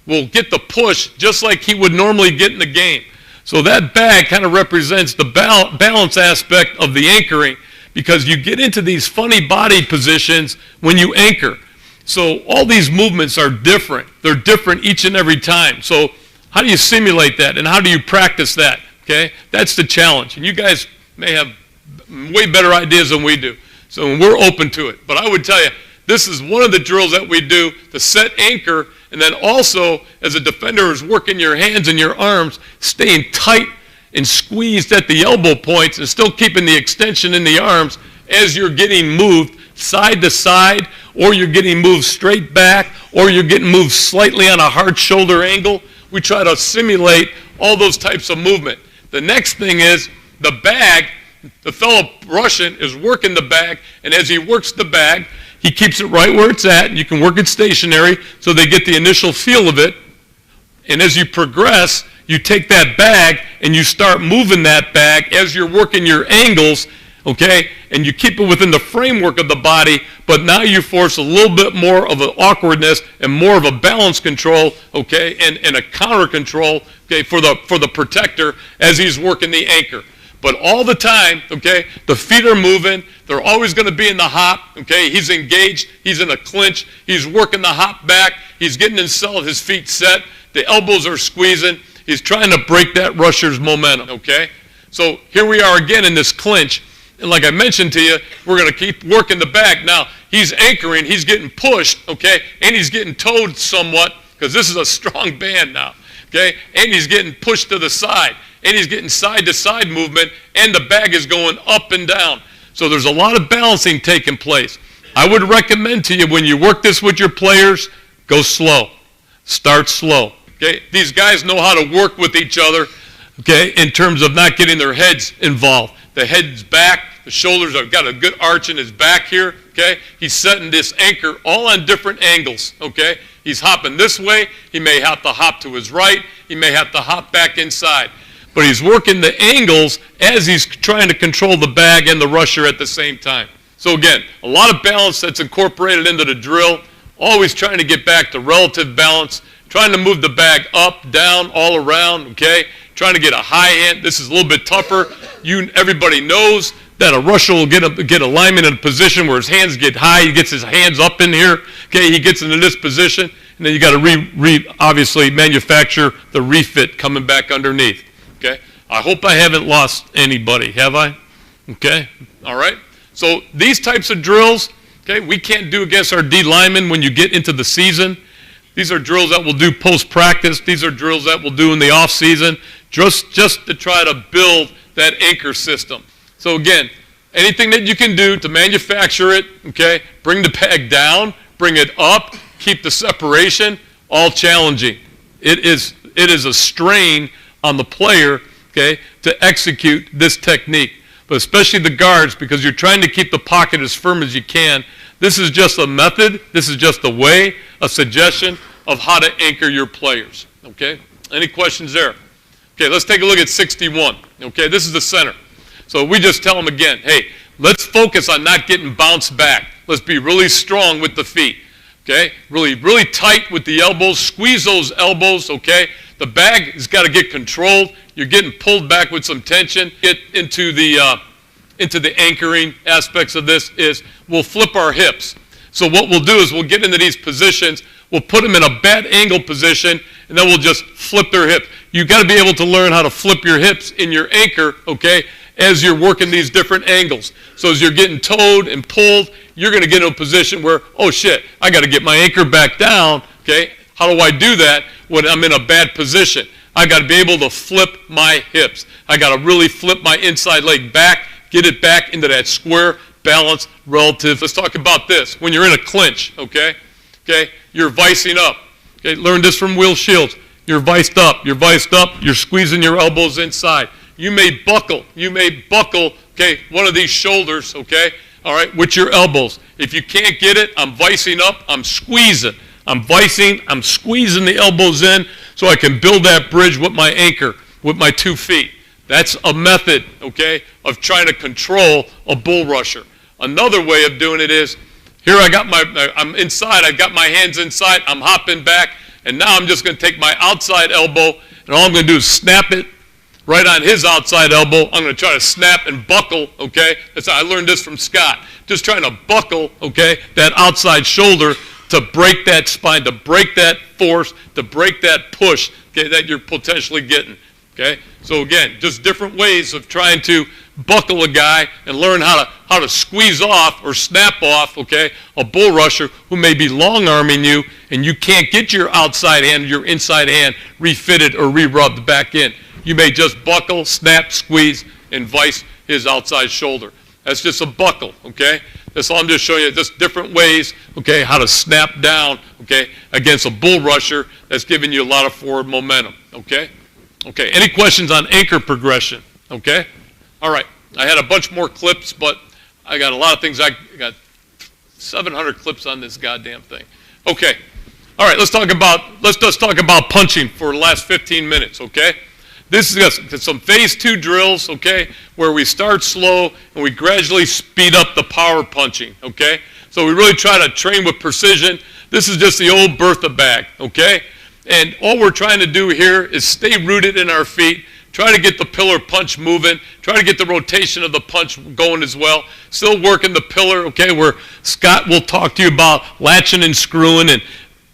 we'll get the push just like he would normally get in the game. So that bag kind of represents the balance aspect of the anchoring because you get into these funny body positions when you anchor. So all these movements are different. They're different each and every time. So how do you simulate that and how do you practice that? Okay, that's the challenge. And you guys may have way better ideas than we do. So we're open to it. But I would tell you, this is one of the drills that we do to set anchor, and then also, as a defender is working your hands and your arms, staying tight and squeezed at the elbow points and still keeping the extension in the arms as you're getting moved side to side, or you're getting moved straight back, or you're getting moved slightly on a hard shoulder angle. We try to simulate all those types of movement. The next thing is the bag. The fellow Russian is working the bag, and as he works the bag, he keeps it right where it's at. You can work it stationary so they get the initial feel of it. And as you progress, you take that bag and you start moving that bag as you're working your angles, okay? And you keep it within the framework of the body, but now you force a little bit more of an awkwardness and more of a balance control, okay, and a counter control, okay, for the protector as he's working the anchor. But all the time, okay, the feet are moving. They're always going to be in the hop, okay? He's engaged. He's in a clinch. He's working the hop back. He's getting his feet set. The elbows are squeezing. He's trying to break that rusher's momentum, okay? So here we are again in this clinch. And like I mentioned to you, we're going to keep working the back. Now, he's anchoring. He's getting pushed, okay? And he's getting towed somewhat because this is a strong band now, okay? And he's getting pushed to the side. And he's getting side-to-side movement, and the bag is going up and down. So there's a lot of balancing taking place. I would recommend to you when you work this with your players, go slow. Start slow. Okay? These guys know how to work with each other, okay, in terms of not getting their heads involved. The head's back, the shoulders have got a good arch in his back here, okay? He's setting this anchor all on different angles, okay? He's hopping this way. He may have to hop to his right. He may have to hop back inside. But he's working the angles as he's trying to control the bag and the rusher at the same time. So again, a lot of balance that's incorporated into the drill, always trying to get back to relative balance, trying to move the bag up, down, all around, okay? Trying to get a high hand. This is a little bit tougher. Everybody knows that a rusher will get a lineman in a position where his hands get high. He gets his hands up in here, okay? He gets into this position, and then you got to obviously manufacture the refit coming back underneath, okay? I hope I haven't lost anybody, have I? Okay, all right. So these types of drills, okay, we can't do against our D linemen when you get into the season. These are drills that we'll do post-practice. These are drills that we'll do in the off-season just to try to build that anchor system. So again, anything that you can do to manufacture it, okay, bring the bag down, bring it up, keep the separation, all challenging. It is a strain on the player, okay, to execute this technique, but especially the guards, because you're trying to keep the pocket as firm as you can. This is just a method. This is just a way, a suggestion of how to anchor your players, okay? Any questions there? Okay, let's take a look at 61, okay? This is the center. So we just tell them again, hey, let's focus on not getting bounced back. Let's be really strong with the feet, okay? Really, really tight with the elbows. Squeeze those elbows, okay? The bag has got to get controlled. You're getting pulled back with some tension. Get into the anchoring aspects of this is we'll flip our hips. So what we'll do is we'll get into these positions. We'll put them in a bad angle position, and then we'll just flip their hips. You've got to be able to learn how to flip your hips in your anchor, okay, as you're working these different angles. So as you're getting towed and pulled, you're going to get in a position where, oh, shit, I got to get my anchor back down, okay? How do I do that when I'm in a bad position? I got to be able to flip my hips. I got to really flip my inside leg back, get it back into that square balance relative. Let's talk about this. When you're in a clinch, okay, you're vicing up. Okay, learn this from Will Shields. You're viced up, you're squeezing your elbows inside. You may buckle, okay, one of these shoulders, okay, all right, with your elbows. If you can't get it, I'm vicing up, I'm squeezing. I'm vicing, I'm squeezing the elbows in so I can build that bridge with my anchor, with my 2 feet. That's a method, okay, of trying to control a bull rusher. Another way of doing it is, here I'm inside, I've got my hands inside, I'm hopping back, and now I'm just going to take my outside elbow, and all I'm going to do is snap it right on his outside elbow. I'm going to try to snap and buckle, okay? I learned this from Scott. Just trying to buckle, okay, that outside shoulder to break that spine, to break that force, to break that push, okay, that you're potentially getting, okay? So again, just different ways of trying to buckle a guy and learn how to squeeze off or snap off, okay, a bull rusher who may be long-arming you and you can't get your outside hand, your inside hand refitted or re-rubbed back in. You may just buckle, snap, squeeze, and vice his outside shoulder. That's just a buckle, okay? That's all I'm just showing you, just different ways, okay, how to snap down, okay, against a bull rusher that's giving you a lot of forward momentum, okay? Okay, any questions on anchor progression, okay? All right, I had a bunch more clips, but I got a lot of things. I got 700 clips on this goddamn thing. Okay, all right, let's just talk about punching for the last 15 minutes, okay? This is some phase 2 drills, okay, where we start slow and we gradually speed up the power punching, okay? So we really try to train with precision. This is just the old Bertha bag, okay? And all we're trying to do here is stay rooted in our feet, try to get the pillar punch moving, try to get the rotation of the punch going as well. Still working the pillar, okay, where Scott will talk to you about latching and screwing and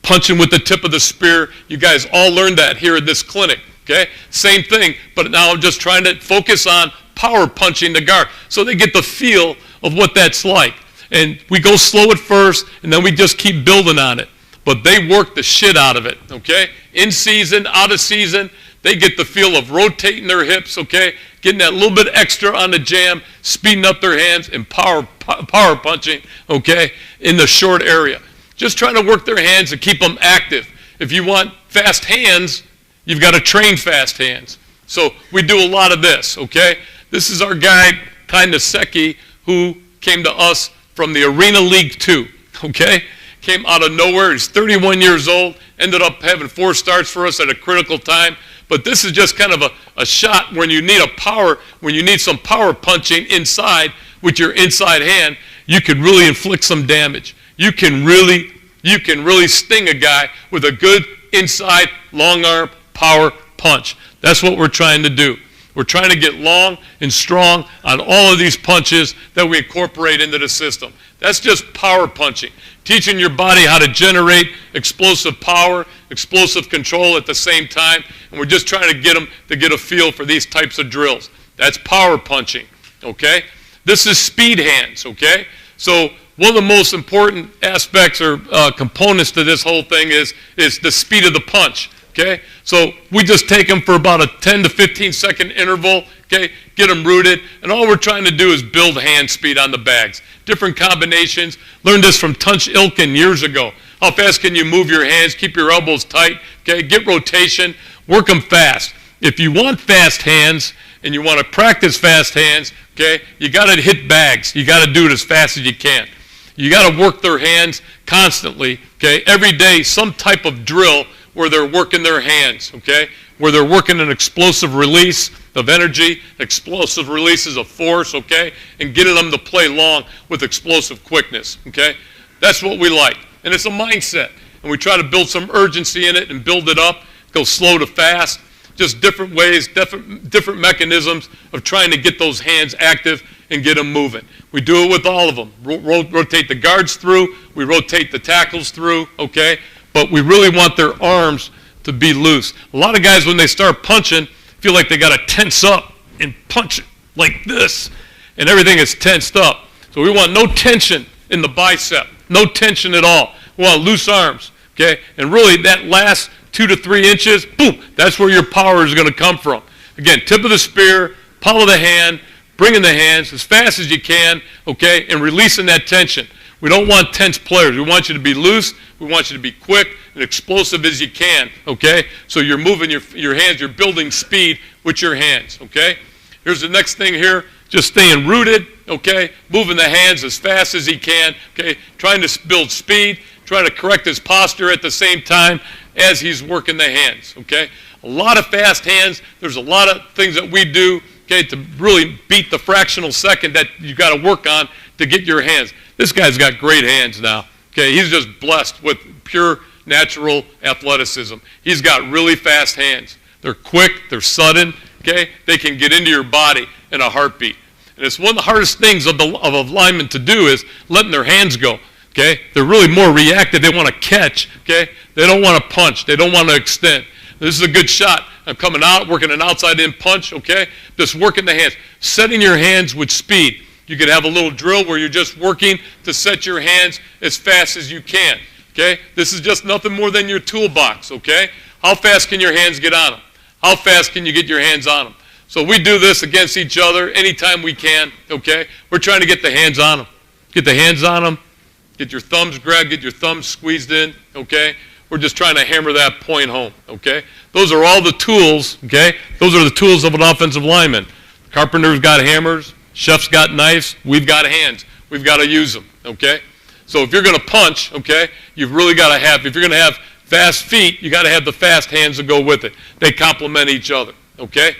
punching with the tip of the spear. You guys all learned that here at this clinic. Okay, same thing, but now I'm just trying to focus on power punching the guard so they get the feel of what that's like. And we go slow at first, and then we just keep building on it. But they work the shit out of it, okay? In season, out of season, they get the feel of rotating their hips, okay? Getting that little bit extra on the jam, speeding up their hands, and power punching, okay, in the short area. Just trying to work their hands and keep them active. If you want fast hands, you've got to train fast hands. So we do a lot of this, okay? This is our guy, Kai Naseki, who came to us from the Arena League 2, okay? Came out of nowhere. He's 31 years old, ended up having 4 starts for us at a critical time. But this is just kind of a shot when you need some power punching inside with your inside hand, you can really inflict some damage. You can really sting a guy with a good inside, long arm, power, punch. That's what we're trying to do. We're trying to get long and strong on all of these punches that we incorporate into the system. That's just power punching, teaching your body how to generate explosive power, explosive control at the same time, and we're just trying to get them to get a feel for these types of drills. That's power punching, okay? This is speed hands, okay? So one of the most important aspects or components to this whole thing is the speed of the punch. Okay, so we just take them for about a 10 to 15 second interval, okay, get them rooted, and all we're trying to do is build hand speed on the bags. Different combinations. Learned this from Tunch Ilkin years ago. How fast can you move your hands, keep your elbows tight, okay, get rotation, work them fast. If you want fast hands and you want to practice fast hands, okay, you got to hit bags. You got to do it as fast as you can. You got to work their hands constantly, okay, every day, some type of drill where they're working their hands, okay? Where they're working an explosive release of energy, explosive releases of force, okay? And getting them to play long with explosive quickness, okay? That's what we like. And it's a mindset. And we try to build some urgency in it and build it up, go slow to fast, just different ways, different mechanisms of trying to get those hands active and get them moving. We do it with all of them. Rotate the guards through, we rotate the tackles through, okay? But we really want their arms to be loose. A lot of guys, when they start punching, feel like they got to tense up and punch it like this, and everything is tensed up. So we want no tension in the bicep, no tension at all. We want loose arms, okay? And really, that last 2 to 3 inches, boom, that's where your power is going to come from. Again, tip of the spear, palm of the hand, bringing the hands as fast as you can, okay, and releasing that tension. We don't want tense players. We want you to be loose. We want you to be quick and explosive as you can, okay? So you're moving your hands. You're building speed with your hands, okay? Here's the next thing here. Just staying rooted, okay? Moving the hands as fast as he can, okay? Trying to build speed, trying to correct his posture at the same time as he's working the hands, okay? A lot of fast hands. There's a lot of things that we do, okay, to really beat the fractional second that you got to work on to get your hands. This guy's got great hands now. Okay, he's just blessed with pure natural athleticism. He's got really fast hands. They're quick, they're sudden, okay? They can get into your body in a heartbeat. And it's one of the hardest things of a lineman to do is letting their hands go, okay? They're really more reactive. They want to catch, okay? They don't want to punch. They don't want to extend. This is a good shot. I'm coming out, working an outside-in punch, okay? Just working the hands. Setting your hands with speed. You could have a little drill where you're just working to set your hands as fast as you can, okay? This is just nothing more than your toolbox, okay? How fast can your hands get on them? How fast can you get your hands on them? So we do this against each other anytime we can, okay? We're trying to get the hands on them. Get the hands on them, get your thumbs grabbed, get your thumbs squeezed in, okay? We're just trying to hammer that point home, okay? Those are all the tools, okay? Those are the tools of an offensive lineman. Carpenter's got hammers. Chef's got knives, we've got hands. We've got to use them, okay? So if you're going to punch, okay, you've really got to have, if you're going to have fast feet, you got to have the fast hands to go with it. They complement each other, okay?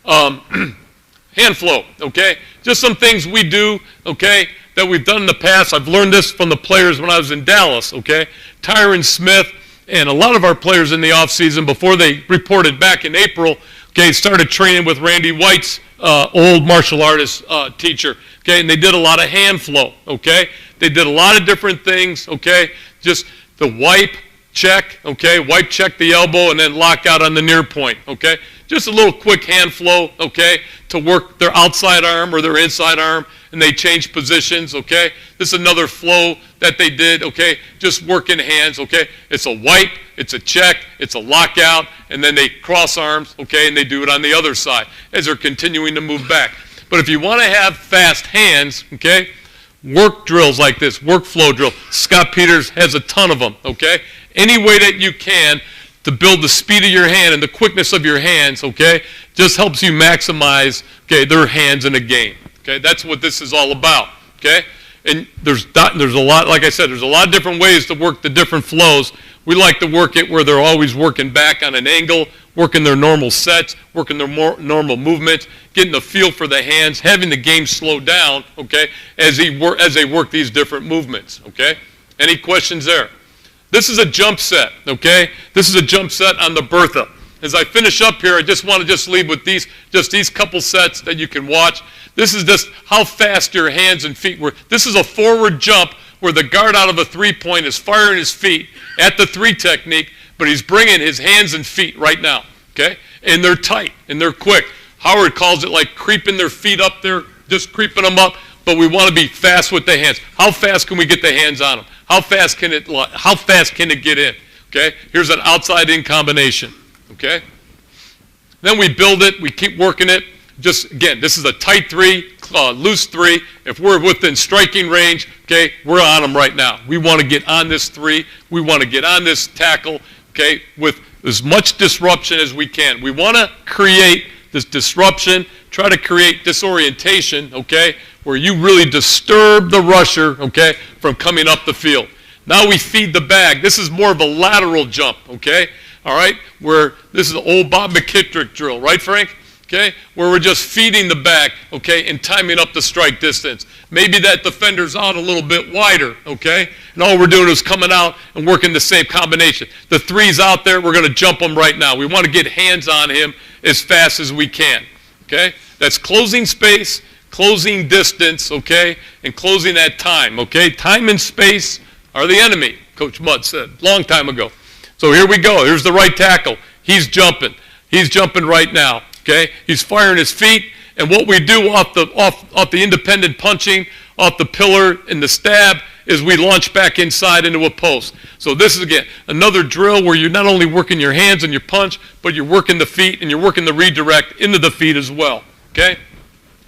Hand flow, okay? Just some things we do, okay, that we've done in the past. I've learned this from the players when I was in Dallas, okay? Tyron Smith and a lot of our players in the offseason, before they reported back in April, okay, started training with Randy White's old martial artist teacher, okay, and they did a lot of hand flow, okay? They did a lot of different things, okay? Just the wipe, check, okay? Wipe, check the elbow, and then lock out on the near point, okay? Just a little quick hand flow, okay, to work their outside arm or their inside arm, and they change positions, okay? This is another flow that they did, okay? Just working hands, okay? It's a wipe, it's a check, it's a lockout, and then they cross arms, okay, and they do it on the other side as they're continuing to move back. But if you want to have fast hands, okay, work drills like this, workflow drill. Scott Peters has a ton of them, okay? Any way that you can to build the speed of your hand and the quickness of your hands, okay, just helps you maximize, okay, their hands in a game. Okay, that's what this is all about, okay? And there's a lot, like I said, there's a lot of different ways to work the different flows. We like to work it where they're always working back on an angle, working their normal sets, working their normal movements, getting the feel for the hands, having the game slow down, okay, as they work these different movements, okay? Any questions there? This is a jump set, okay? This is a jump set on the Bertha. As I finish up here, I just want to leave with these couple sets that you can watch. This is just how fast your hands and feet work. This is a forward jump where the guard out of a three-point is firing his feet at the three technique, but he's bringing his hands and feet right now, okay? And they're tight and they're quick. Howard calls it like creeping their feet up there, just creeping them up, but we want to be fast with the hands. How fast can we get the hands on them? How fast can it get in? Okay? Here's an outside-in combination. Okay? Then we build it. We keep working it. Just, again, this is a tight three, loose three. If we're within striking range, okay, we're on them right now. We want to get on this three. We want to get on this tackle, okay, with as much disruption as we can. We want to create this disruption, try to create disorientation, okay, where you really disturb the rusher, okay, from coming up the field. Now we feed the bag. This is more of a lateral jump, okay, all right, where this is the old Bob McKittrick drill, right, Frank? Okay, where we're just feeding the bag, okay, and timing up the strike distance. Maybe that defender's out a little bit wider, okay, and all we're doing is coming out and working the same combination. The three's out there, we're going to jump him right now. We want to get hands on him as fast as we can, okay? That's closing space, closing distance, okay, and closing that time, okay? Time and space are the enemy, Coach Mudd said a long time ago. So here we go. Here's the right tackle. He's jumping. He's jumping right now. Okay, he's firing his feet, and what we do off the independent punching, off the pillar and the stab, is we launch back inside into a post. So this is, again, another drill where you're not only working your hands and your punch, but you're working the feet and you're working the redirect into the feet as well. Okay,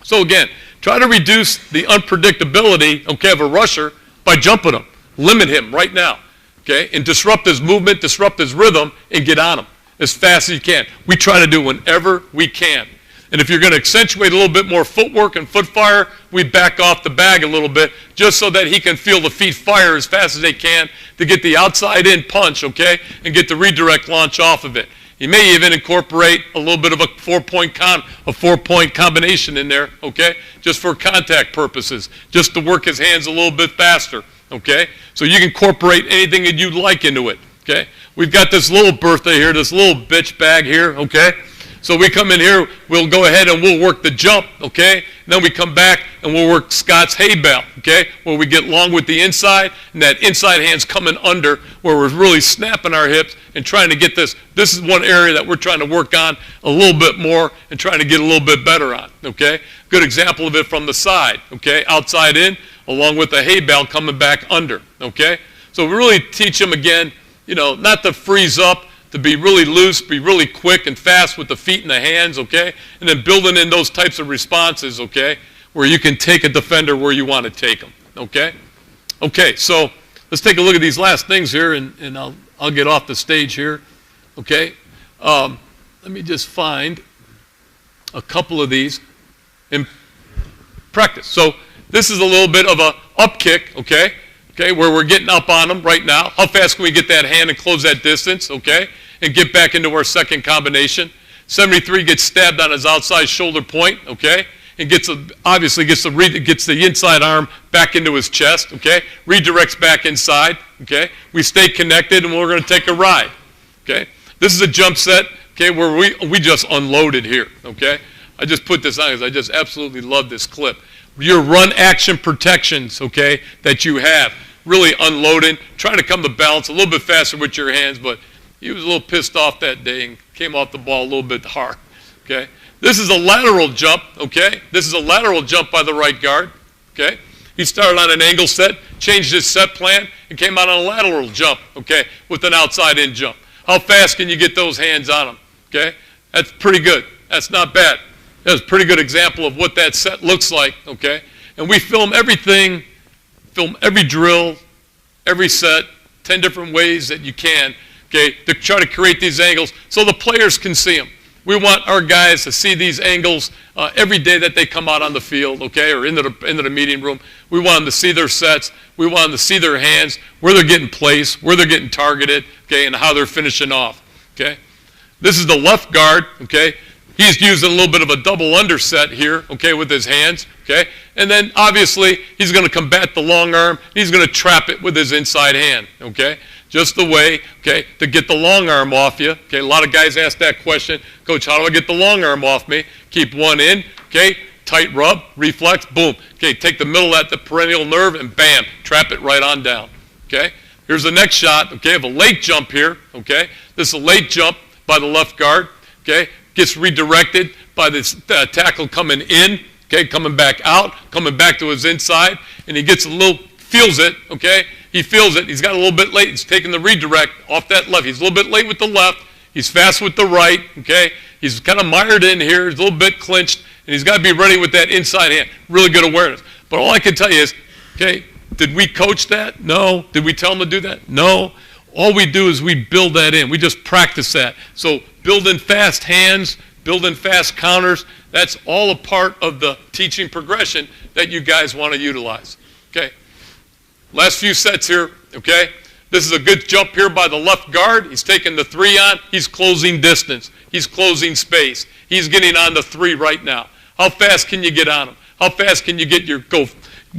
so again, try to reduce the unpredictability, okay, of a rusher by jumping him. Limit him right now, okay, and disrupt his movement, disrupt his rhythm, and get on him as fast as you can. We try to do whenever we can. And if you're going to accentuate a little bit more footwork and foot fire, we back off the bag a little bit just so that he can feel the feet fire as fast as they can to get the outside-in punch, okay, and get the redirect launch off of it. You may even incorporate a little bit of a four-point combination in there, okay, just for contact purposes, just to work his hands a little bit faster, okay? So you can incorporate anything that you'd like into it, okay? We've got this little Bertha here, this little bitch bag here, okay? So we come in here, we'll go ahead and we'll work the jump, okay? And then we come back and we'll work Scott's hay bale, okay? Where we get long with the inside, and that inside hand's coming under, where we're really snapping our hips and trying to get this. This is one area that we're trying to work on a little bit more and trying to get a little bit better on, okay? Good example of it from the side, okay? Outside in, along with the hay bale coming back under, okay? So we really teach them again, you know, not to freeze up, to be really loose, be really quick and fast with the feet and the hands, okay? And then building in those types of responses, okay, where you can take a defender where you want to take them, okay? Okay, so let's take a look at these last things here, and I'll get off the stage here, okay? Let me just find a couple of these in practice. So this is a little bit of a up kick, okay? Okay, where we're getting up on them right now. How fast can we get that hand and close that distance, okay, and get back into our second combination? 73 gets stabbed on his outside shoulder point, okay, and obviously gets the inside arm back into his chest, okay, redirects back inside, okay. We stay connected, and we're going to take a ride, okay. This is a jump set, okay, where we just unloaded here, okay. I just put this on because I just absolutely love this clip. Your run action protections, okay, that you have, really unloading, trying to come to balance a little bit faster with your hands, but he was a little pissed off that day and came off the ball a little bit hard, okay. This is a lateral jump, okay. This is a lateral jump by the right guard, okay. He started on an angle set, changed his set plan, and came out on a lateral jump, okay, with an outside-in jump. How fast can you get those hands on him, okay? That's pretty good. That's not bad. That's a pretty good example of what that set looks like, okay? And we film everything, film every drill, every set, 10 different ways that you can, okay, to try to create these angles so the players can see them. We want our guys to see these angles every day that they come out on the field, okay, or into the meeting room. We want them to see their sets. We want them to see their hands, where they're getting placed, where they're getting targeted, okay, and how they're finishing off, okay? This is the left guard, okay? He's using a little bit of a double underset here, okay, with his hands, okay? And then, obviously, he's going to combat the long arm. He's going to trap it with his inside hand, okay? just the way, okay, to get the long arm off you. Okay, a lot of guys ask that question, Coach, how do I get the long arm off me? Keep one in, okay, tight rub, reflex, boom. Okay, take the middle at the perennial nerve and bam, trap it right on down. Okay, here's the next shot, okay, of a late jump here, okay. This is a late jump by the left guard, okay, gets redirected by this tackle coming in, okay, coming back out, coming back to his inside, and he gets a little, feels it, okay. He feels it. He's got a little bit late. He's taking the redirect off that left. He's a little bit late with the left. He's fast with the right, okay? He's kind of mired in here. He's a little bit clinched, and he's got to be ready with that inside hand. Really good awareness. But all I can tell you is, okay, did we coach that? No. Did we tell him to do that? No. All we do is we build that in. We just practice that. So building fast hands, building fast counters, that's all a part of the teaching progression that you guys want to utilize, okay? Last few sets here, okay? This is a good jump here by the left guard. He's taking the 3 on. He's closing distance. He's closing space. He's getting on the 3 right now. How fast can you get on him? How fast can you get go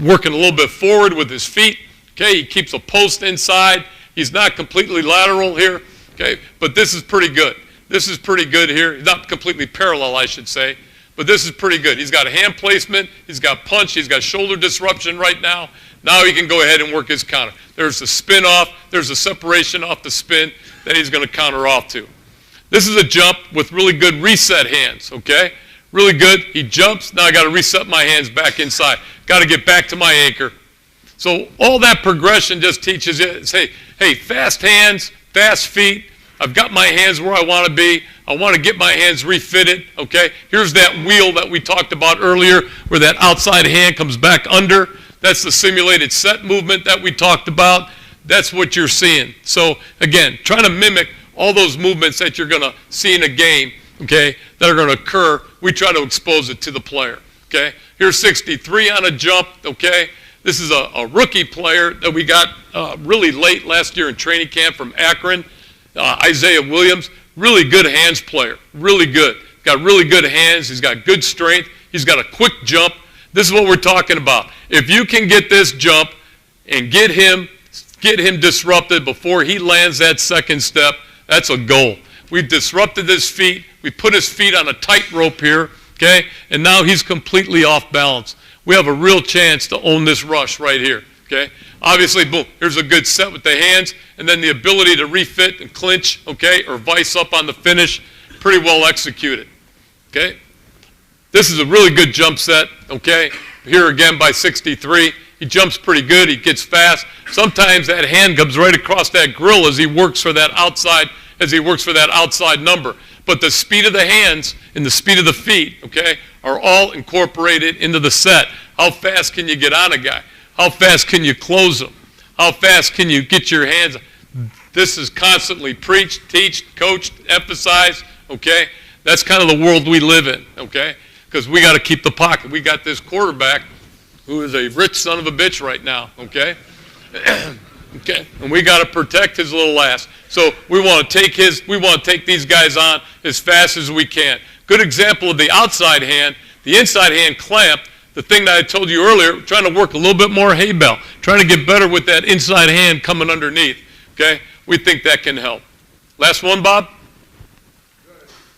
working a little bit forward with his feet? Okay, he keeps a post inside. He's not completely lateral here, okay? But this is pretty good. This is pretty good here. He's not completely parallel, I should say. But this is pretty good. He's got a hand placement. He's got punch. He's got shoulder disruption right now. Now he can go ahead and work his counter. There's the spin off. There's a separation off the spin that he's going to counter off to. This is a jump with really good reset hands, okay? Really good. He jumps. Now I got to reset my hands back inside. Got to get back to my anchor. So all that progression just teaches you, hey, fast hands, fast feet. I've got my hands where I want to be. I want to get my hands refitted, okay? Here's that wheel that we talked about earlier where that outside hand comes back under. That's the simulated set movement that we talked about. That's what you're seeing. So, again, trying to mimic all those movements that you're going to see in a game, okay, that are going to occur. We try to expose it to the player, okay? Here's 63 on a jump, okay? This is a rookie player that we got really late last year in training camp from Akron, Isaiah Williams. Really good hands player, really good. Got really good hands. He's got good strength. He's got a quick jump. This is what we're talking about. If you can get this jump and get him disrupted before he lands that second step, that's a goal. We've disrupted his feet. We put his feet on a tightrope here, okay? And now he's completely off balance. We have a real chance to own this rush right here, okay? Obviously, boom, here's a good set with the hands, and then the ability to refit and clinch, okay, or vice up on the finish, pretty well executed, okay? This is a really good jump set, okay? Here again by 63. He jumps pretty good. He gets fast. Sometimes that hand comes right across that grill as he works for that outside number. But the speed of the hands and the speed of the feet, okay, are all incorporated into the set. How fast can you get on a guy? How fast can you close him? How fast can you get your hands? This is constantly preached, teached, coached, emphasized, okay? That's kind of the world we live in, okay? Because we got to keep the pocket. We got this quarterback who is a rich son of a bitch right now, okay? Okay, and we got to protect his little ass. So we want to take these guys on as fast as we can. Good example of the outside hand, the inside hand clamp. The thing that I told you earlier, trying to work a little bit more hay bell, trying to get better with that inside hand coming underneath. Okay, we think that can help. Last one, Bob.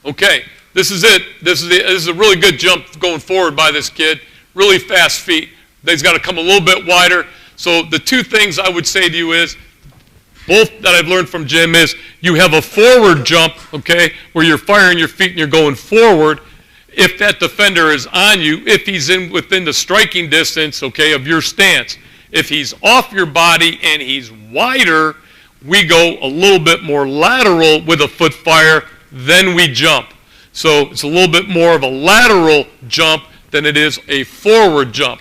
Okay. This is it. This is a really good jump going forward by this kid. Really fast feet. He's got to come a little bit wider. So the two things I would say to you is, both that I've learned from Jim is, you have a forward jump, okay, where you're firing your feet and you're going forward. If that defender is on you, if he's within the striking distance, okay, of your stance. If he's off your body and he's wider, we go a little bit more lateral with a foot fire, then we jump. So it's a little bit more of a lateral jump than it is a forward jump.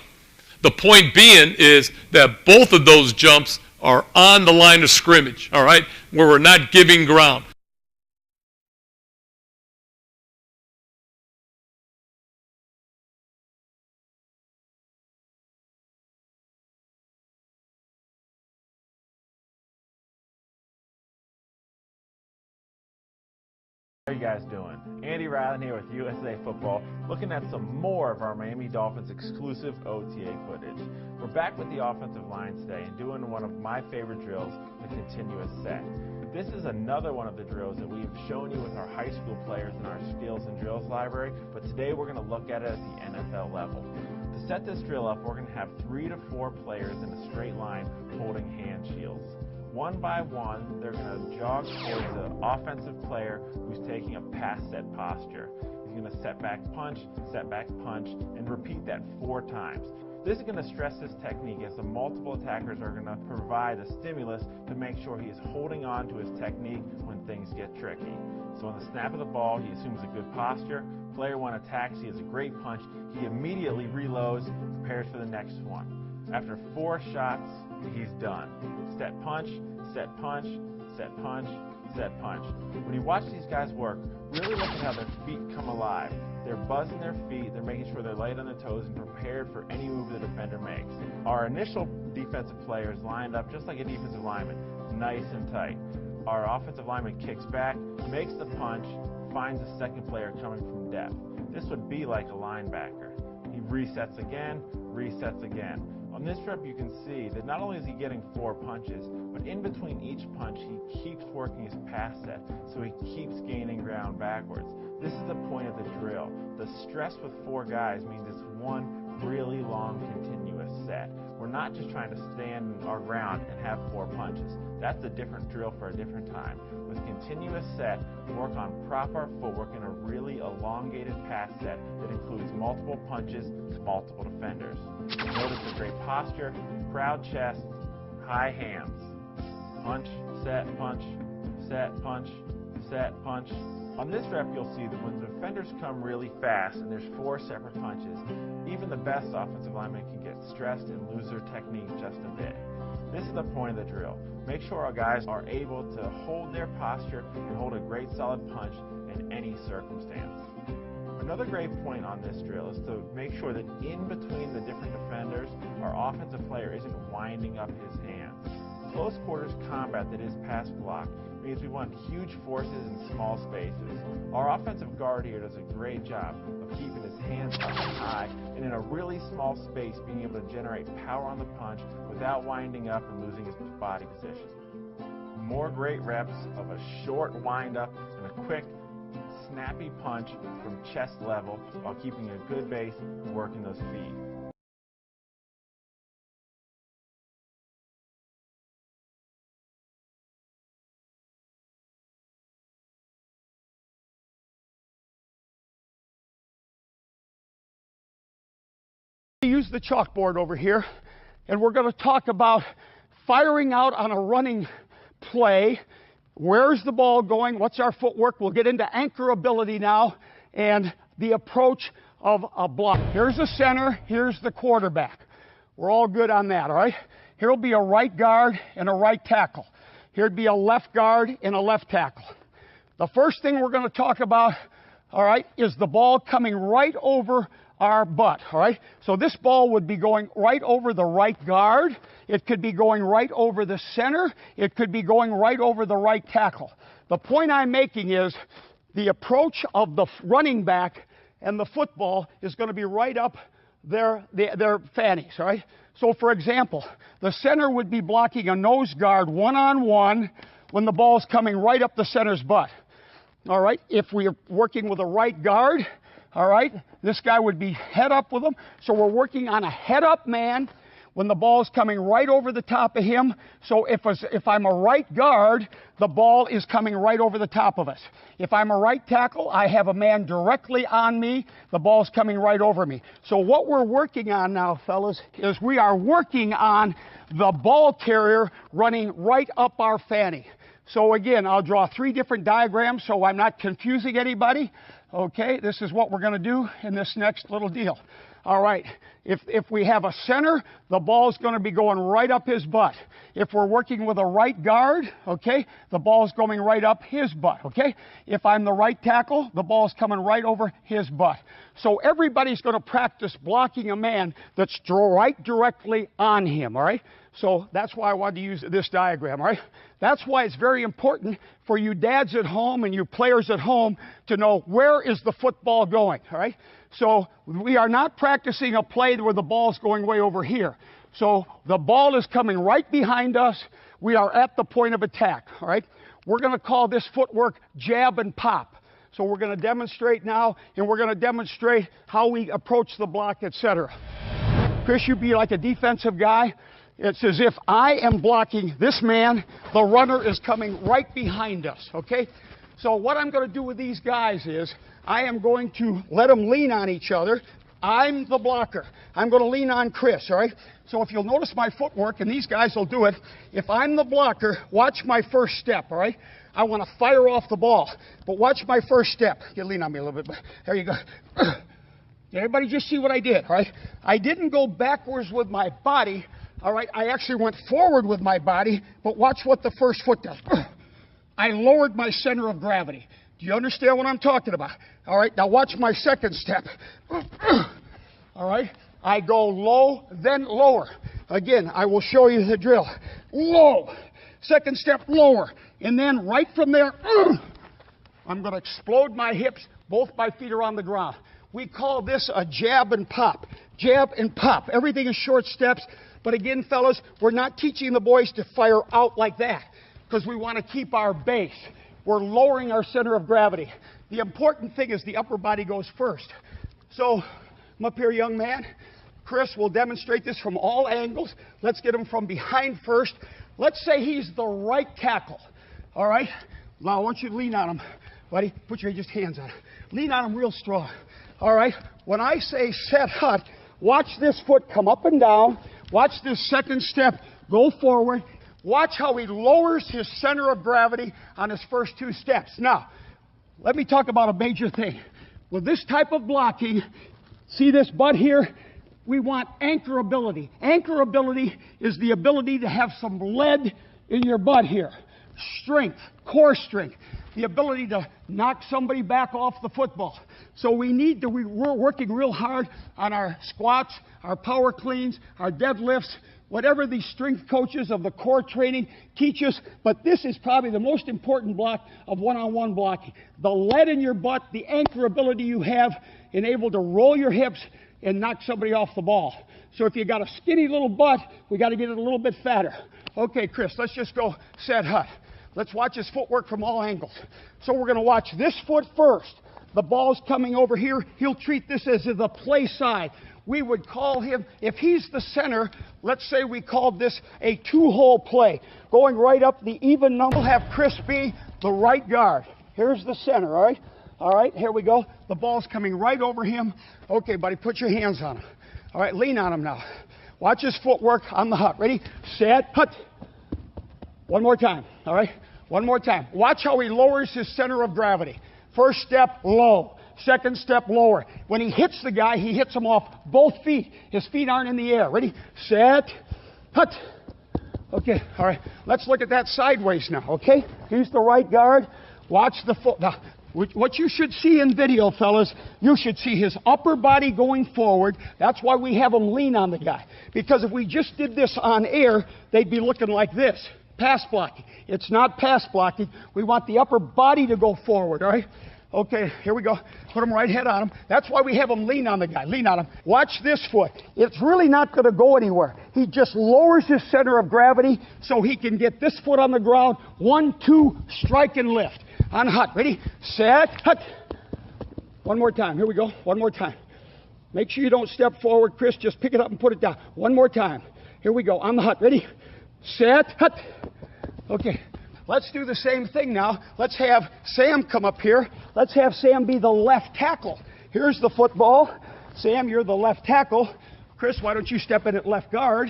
The point being is that both of those jumps are on the line of scrimmage, all right, where we're not giving ground. How are you guys doing? Andy Ryland here with USA Football, looking at some more of our Miami Dolphins exclusive OTA footage. We're back with the offensive line today and doing one of my favorite drills, the continuous set. This is another one of the drills that we've shown you with our high school players in our skills and drills library, but today we're going to look at it at the NFL level. To set this drill up, we're going to have 3 to 4 players in a straight line holding hand shields. One by one, they're going to jog towards the offensive player who's taking a pass set posture. He's going to set back, punch, and repeat that 4 times. This is going to stress his technique as the multiple attackers are going to provide a stimulus to make sure he is holding on to his technique when things get tricky. So on the snap of the ball, he assumes a good posture. Player 1 attacks, he has a great punch. He immediately reloads, prepares for the next one. After 4 shots, he's done. Set punch, set punch, set punch, set punch. When you watch these guys work, really look at how their feet come alive. They're buzzing their feet, they're making sure they're light on their toes and prepared for any move the defender makes. Our initial defensive player is lined up just like a defensive lineman, nice and tight. Our offensive lineman kicks back, makes the punch, finds a second player coming from depth. This would be like a linebacker. He resets again, resets again. On this rep, you can see that not only is he getting 4 punches, but in between each punch, he keeps working his pass set, so he keeps gaining ground backwards. This is the point of the drill. The stress with 4 guys means it's one really long, continuous set. We're not just trying to stand our ground and have 4 punches. That's a different drill for a different time. With continuous set, work on proper footwork in a really elongated pass set that includes multiple punches, multiple defenders. Notice the great posture, proud chest, high hands. Punch, set, punch, set, punch, set, punch. On this rep, you'll see that when the defenders come really fast and there's 4 separate punches, even the best offensive lineman can get stressed and lose their technique just a bit. This is the point of the drill. Make sure our guys are able to hold their posture and hold a great solid punch in any circumstance. Another great point on this drill is to make sure that in between the different defenders, our offensive player isn't winding up his hands. Close quarters combat that is pass block means we want huge forces in small spaces. Our offensive guard here does a great job of keeping his hands up and high and in a really small space being able to generate power on the punch without winding up and losing his body position. More great reps of a short wind up and a quick snappy punch from chest level while keeping a good base and working those feet. Use the chalkboard over here, and we're going to talk about firing out on a running play. Where's the ball going? What's our footwork? We'll get into anchorability now and the approach of a block. Here's the center. Here's the quarterback. We're all good on that, all right? Here'll be a right guard and a right tackle. Here'd be a left guard and a left tackle. The first thing we're going to talk about, all right, is the ball coming right over our butt, all right? So this ball would be going right over the right guard. It could be going right over the center. It could be going right over the right tackle. The point I'm making is the approach of the running back and the football is going to be right up their fannies, all right? So for example, the center would be blocking a nose guard one-on-one when the ball's coming right up the center's butt. All right, if we're working with a right guard, all right, this guy would be head up with him. So we're working on a head up man when the ball's coming right over the top of him. So if I'm a right guard, the ball is coming right over the top of us. If I'm a right tackle, I have a man directly on me. The ball's coming right over me. So what we're working on now, fellas, is we are working on the ball carrier running right up our fanny. So again, I'll draw 3 different diagrams so I'm not confusing anybody. Okay, this is what we're going to do in this next little deal. All right, If we have a center, the ball's going to be going right up his butt. If we're working with a right guard, okay, the ball's going right up his butt, okay? If I'm the right tackle, the ball's coming right over his butt. So everybody's going to practice blocking a man that's right directly on him, all right? So that's why I wanted to use this diagram, all right? That's why it's very important for you dads at home and you players at home to know where is the football going, all right? So we are not practicing a play where the ball's going way over here. So the ball is coming right behind us. We are at the point of attack, all right? We're going to call this footwork jab and pop. So we're going to demonstrate now, and we're going to demonstrate how we approach the block, etc. Chris, you be like a defensive guy. It's as if I am blocking this man. The runner is coming right behind us, okay? So what I'm going to do with these guys is I am going to let them lean on each other. I'm the blocker. I'm going to lean on Chris, all right? So if you'll notice my footwork, and these guys will do it, if I'm the blocker, watch my first step, all right? I want to fire off the ball, but watch my first step. You lean on me a little bit. There you go. Did everybody just see what I did, all right? I didn't go backwards with my body, all right? I actually went forward with my body, but watch what the first foot does. I lowered my center of gravity. Do you understand what I'm talking about? All right, now watch my second step. All right, I go low, then lower. Again, I will show you the drill. Low, second step lower, and then right from there, I'm going to explode my hips. Both my feet are on the ground. We call this a jab and pop. Jab and pop. Everything is short steps. But again, fellas, we're not teaching the boys to fire out like that because we want to keep our base. We're lowering our center of gravity. The important thing is the upper body goes first. So, I'm up here, young man. Chris will demonstrate this from all angles. Let's get him from behind first. Let's say he's the right tackle. All right? Now, I want you to lean on him. Buddy, put your just hands on him. Lean on him real strong. All right? When I say set hut, watch this foot come up and down. Watch this second step go forward. Watch how he lowers his center of gravity on his first two steps. Now, let me talk about a major thing. With this type of blocking, see this butt here? We want anchorability. Anchorability is the ability to have some lead in your butt here. Strength, core strength, the ability to knock somebody back off the football. So we're working real hard on our squats, our power cleans, our deadlifts, whatever the strength coaches of the core training teach us, but this is probably the most important block of one-on-one blocking. The lead in your butt, the anchor ability you have, and able to roll your hips and knock somebody off the ball. So if you got a skinny little butt, we got to get it a little bit fatter. Okay, Chris, let's just go set hut. Let's watch his footwork from all angles. So we're going to watch this foot first. The ball's coming over here. He'll treat this as the play side. We would call him, if he's the center, let's say we called this a two-hole play. Going right up the even number, we'll have Chris be the right guard. Here's the center, all right? All right, here we go. The ball's coming right over him. Okay, buddy, put your hands on him. All right, lean on him now. Watch his footwork on the hut. Ready, set, hut. One more time, all right? One more time. Watch how he lowers his center of gravity. First step, low. Second step, lower. When he hits the guy, he hits him off both feet. His feet aren't in the air. Ready, set, hut. Okay, all right. Let's look at that sideways now, okay? He's the right guard. Watch the foot. Now, what you should see in video, fellas, you should see his upper body going forward. That's why we have him lean on the guy. Because if we just did this on air, they'd be looking like this. Pass blocking. It's not pass blocking. We want the upper body to go forward, all right? Okay, here we go. Put him right head on him. That's why we have him lean on the guy. Lean on him. Watch this foot. It's really not going to go anywhere. He just lowers his center of gravity so he can get this foot on the ground. 1, 2, strike and lift. On hut. Ready? Set. Hut. One more time. Here we go. One more time. Make sure you don't step forward, Chris. Just pick it up and put it down. One more time. Here we go. On the hut. Ready? Set. Hut. Okay. Let's do the same thing now. Let's have Sam come up here. Let's have Sam be the left tackle. Here's the football. Sam, you're the left tackle. Chris, why don't you step in at left guard?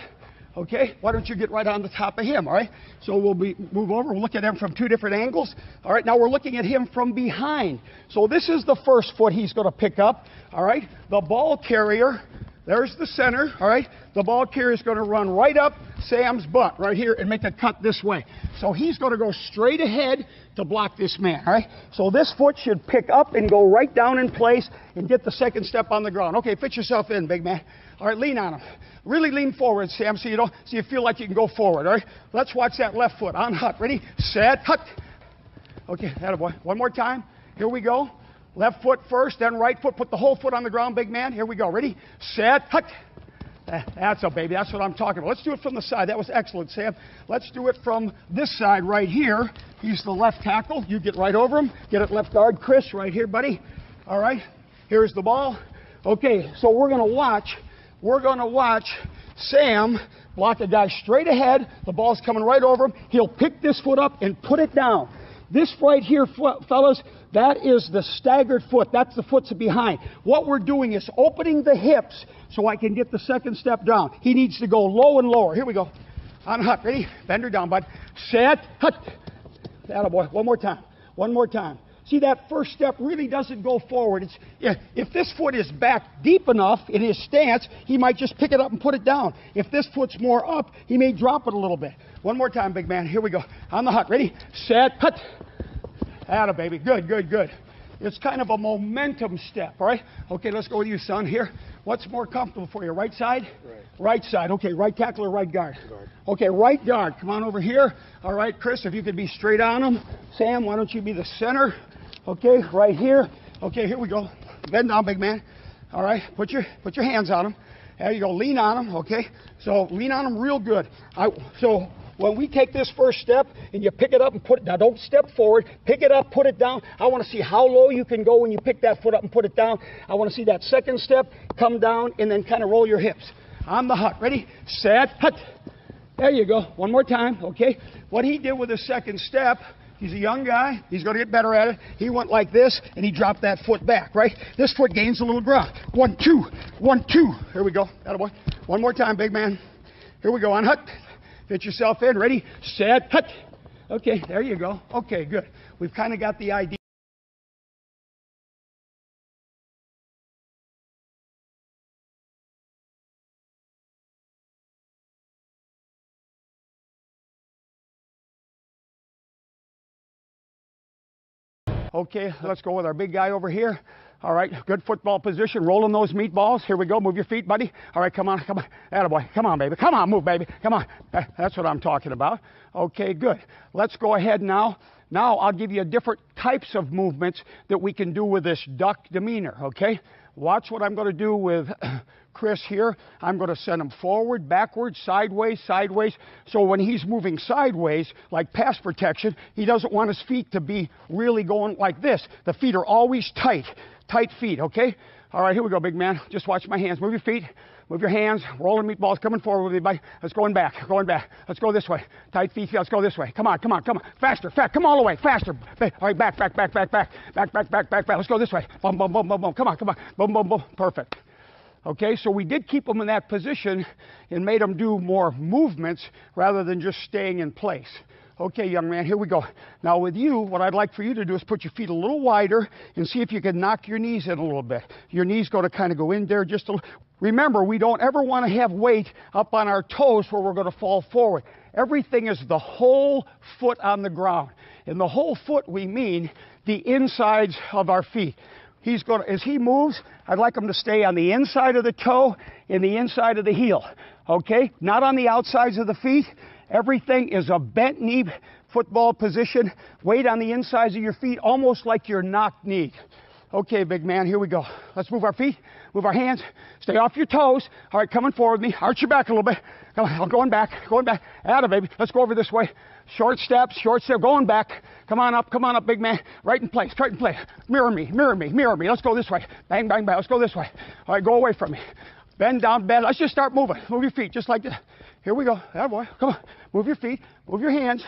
Okay, why don't you get right on the top of him, all right? So we'll move over. We'll look at him from two different angles. All right, now we're looking at him from behind. So this is the first foot he's going to pick up, all right? The ball carrier, There's the center, all right? The ball carrier is going to run right up Sam's butt right here and make a cut this way. So he's going to go straight ahead to block this man, all right? So this foot should pick up and go right down in place and get the second step on the ground. Okay, fit yourself in, big man. All right, lean on him. Really lean forward, Sam, so you feel like you can go forward, all right? Let's watch that left foot on hut. Ready, set, hut. Okay, attaboy. One more time. Here we go. Left foot first, then right foot. Put the whole foot on the ground, big man. Here we go. Ready, set, hut. That's a baby. That's what I'm talking about. Let's do it from the side. That was excellent, Sam. Let's do it from this side right here. He's the left tackle. You get right over him. Get it left guard, Chris, right here, buddy. All right. Here's the ball. Okay, so we're going to watch Sam block a guy straight ahead. The ball's coming right over him. He'll pick this foot up and put it down. This right here, fellas, that is the staggered foot. That's the foot's behind. What we're doing is opening the hips so I can get the second step down. He needs to go low and lower. Here we go. On hut. Ready? Bend her down, bud. Set. Hut. Attaboy. One more time. One more time. See, that first step really doesn't go forward. If this foot is back deep enough in his stance, he might just pick it up and put it down. If this foot's more up, he may drop it a little bit. One more time, big man. Here we go. On the hut. Ready? Set. Hut. Atta baby. Good, good, good. It's kind of a momentum step, all right? Okay, let's go with you, son. Here. What's more comfortable for you? Right side? Right. Right side. Okay, right tackle or right guard? Guard. Okay, right guard. Come on over here. All right, Chris, if you could be straight on him. Sam, why don't you be the center? Okay, right here. Okay, here we go. Bend down, big man. All right, put your hands on him. There you go. Lean on him, okay? So lean on him real good. So when we take this first step and you pick it up and put it down, don't step forward, pick it up, put it down. I want to see how low you can go when you pick that foot up and put it down. I want to see that second step, come down, and then kind of roll your hips. On the hut. Ready? Set. Hut. There you go. One more time, okay? What he did with the second step, he's a young guy. He's going to get better at it. He went like this, and he dropped that foot back, right? This foot gains a little ground. 1, 2, 1, 2. Here we go. Attaboy. One more time, big man. Here we go. On hut. Fit yourself in. Ready? Set. Hut. Okay, there you go. Okay, good. We've kind of got the idea. Okay, let's go with our big guy over here. All right, good football position, rolling those meatballs. Here we go, move your feet, buddy. All right, come on, come on. Attaboy, come on, baby. Come on, move, baby. Come on. That's what I'm talking about. Okay, good. Let's go ahead now. Now I'll give you different types of movements that we can do with this duck demeanor, okay? Watch what I'm going to do with Chris here. I'm going to send him forward, backwards, sideways, sideways. So when he's moving sideways, like pass protection, he doesn't want his feet to be really going like this. The feet are always tight, tight feet, okay? All right, here we go, big man. Just watch my hands. Move your feet. Move your hands. Rolling meatballs coming forward with me, buddy. Let's going back. Going back. Let's go this way. Tight feet. Let's go this way. Come on, come on, come on. Faster, fast. Come all the way. Faster. All right, back, back, back, back, back. Back, back, back, back, back. Let's go this way. Boom, boom, boom, boom, boom. Come on, come on. Boom, boom, boom. Perfect. Okay, so we did keep them in that position and made them do more movements rather than just staying in place. Okay, young man, here we go. Now with you, what I'd like for you to do is put your feet a little wider and see if you can knock your knees in a little bit. Your knees going to kind of go in there just a little. Remember, we don't ever want to have weight up on our toes where we're going to fall forward. Everything is the whole foot on the ground. In the whole foot, we mean the insides of our feet. As he moves, I'd like him to stay on the inside of the toe and the inside of the heel. Okay? Not on the outsides of the feet. Everything is a bent knee football position. Weight on the insides of your feet, almost like you're knock-kneed. Okay, big man, here we go. Let's move our feet, move our hands, stay off your toes. All right, coming forward with me. Arch your back a little bit. Come on, going back, going back. Atta, baby. Let's go over this way. Short steps, going back. Come on up, big man. Right in place, right in place. Mirror me, mirror me, mirror me. Let's go this way. Bang, bang, bang. Let's go this way. All right, go away from me. Bend down, bend. Let's just start moving. Move your feet, just like this. Here we go. Atta boy. Come on. Move your feet, move your hands.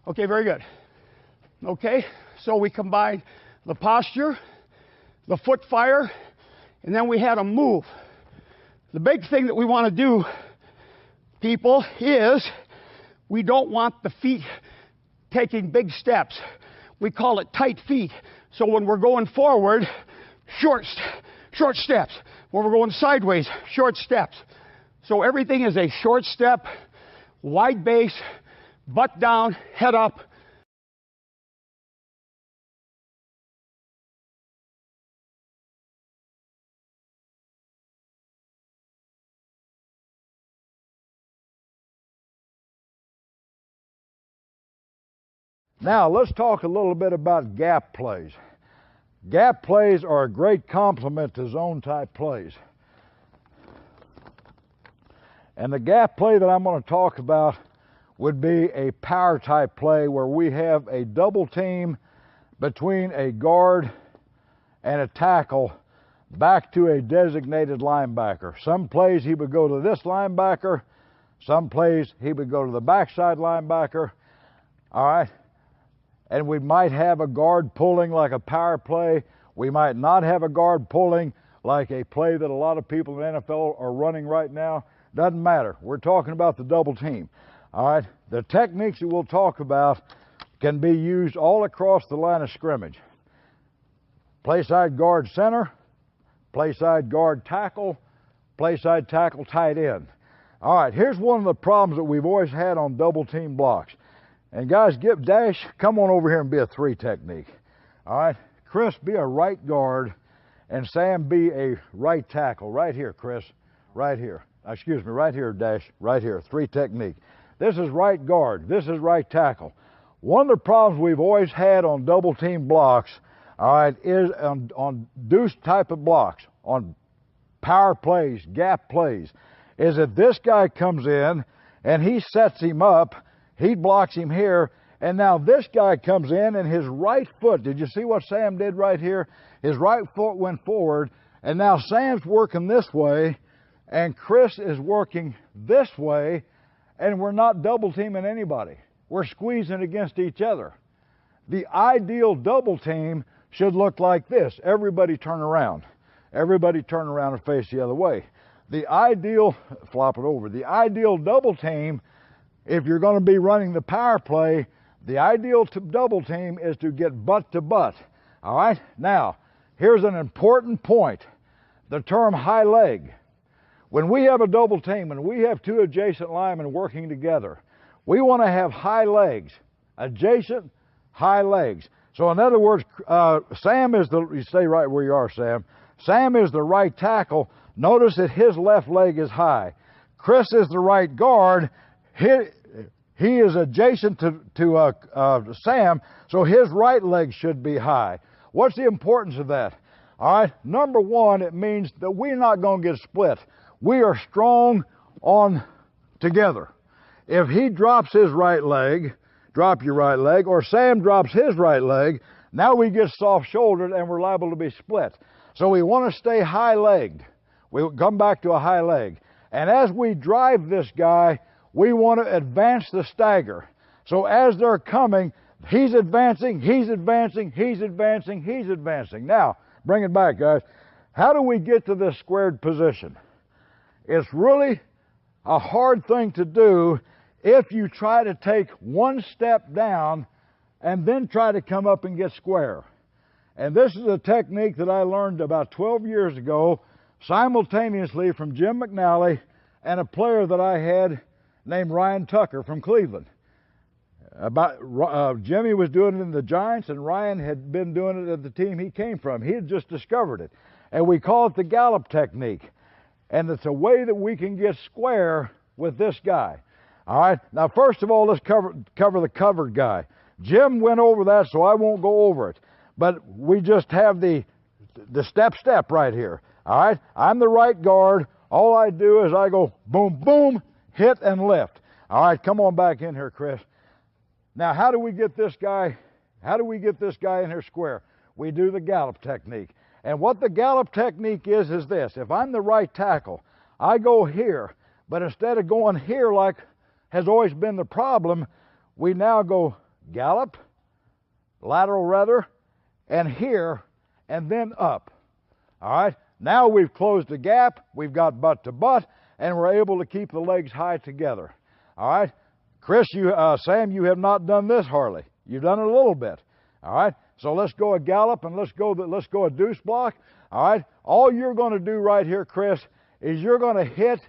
Okay, very good. Okay, so we combined the posture, the foot fire, and then we had a move. The big thing that we want to do, people, is we don't want the feet taking big steps. We call it tight feet. So when we're going forward, short short steps. When we're going sideways, short steps. So everything is a short step, wide base, butt down, head up. Now, let's talk a little bit about gap plays. Gap plays are a great complement to zone-type plays. And the gap play that I'm going to talk about would be a power-type play where we have a double team between a guard and a tackle back to a designated linebacker. Some plays he would go to this linebacker. Some plays he would go to the backside linebacker. All right? And we might have a guard pulling like a power play. We might not have a guard pulling like a play that a lot of people in the NFL are running right now. Doesn't matter. We're talking about the double team. All right? The techniques that we'll talk about can be used all across the line of scrimmage. Play side guard center, play side guard tackle, play side tackle tight end. All right, here's one of the problems that we've always had on double team blocks. And guys, Dash, come on over here and be a 3 technique. All right, Chris, be a right guard, and Sam, be a right tackle. Right here, Chris, right here. Excuse me, right here, Dash, right here, 3 technique. This is right guard, this is right tackle. One of the problems we've always had on double team blocks, all right, is on deuce type of blocks, on power plays, gap plays, is that this guy comes in and he sets him up. He blocks him here, and now this guy comes in and his right foot, did you see what Sam did right here? His right foot went forward, and now Sam's working this way, and Chris is working this way, and we're not double teaming anybody. We're squeezing against each other. The ideal double team should look like this. Everybody turn around. Everybody turn around and face the other way. The ideal, flop it over, the ideal double team, if you're going to be running the power play, the ideal double team is to get butt to butt. All right? Now, here's an important point. The term high leg. When we have a double team and we have 2 adjacent linemen working together, we want to have high legs. Adjacent, high legs. So in other words, Sam is you stay right where you are, Sam. Sam is the right tackle. Notice that his left leg is high. Chris is the right guard. He is adjacent to Sam, so his right leg should be high. What's the importance of that? All right, number one, it means that we're not going to get split. We are strong on together. If he drops his right leg, drop your right leg, or Sam drops his right leg, now we get soft-shouldered and we're liable to be split. So we want to stay high-legged. We'll come back to a high leg. And as we drive this guy, we want to advance the stagger. So as they're coming, he's advancing, he's advancing, he's advancing, he's advancing. Now, bring it back, guys. How do we get to this squared position? It's really a hard thing to do if you try to take one step down and then try to come up and get square. And this is a technique that I learned about 12 years ago simultaneously from Jim McNally and a player that I had named Ryan Tucker from Cleveland. Jimmy was doing it in the Giants, and Ryan had been doing it at the team he came from. He had just discovered it. And we call it the Gallup technique. And it's a way that we can get square with this guy. All right? Now, first of all, let's cover the covered guy. Jim went over that, so I won't go over it. But we just have the step right here. All right? I'm the right guard. All I do is I go boom, boom, hit and lift. All right, come on back in here, Chris. Now, how do we get this guy in here square? We do the Gallup technique. And what the Gallup technique is this. If I'm the right tackle, I go here. But instead of going here like has always been the problem, we now go Gallup, lateral rather, and here, and then up. All right? Now we've closed the gap, we've got butt to butt, and we're able to keep the legs high together. All right? Chris, Sam, you have not done this hardly. You've done it a little bit. All right? So let's go a gallop and let's go a deuce block. All right. All you're going to do right here, Chris, is you're going to hit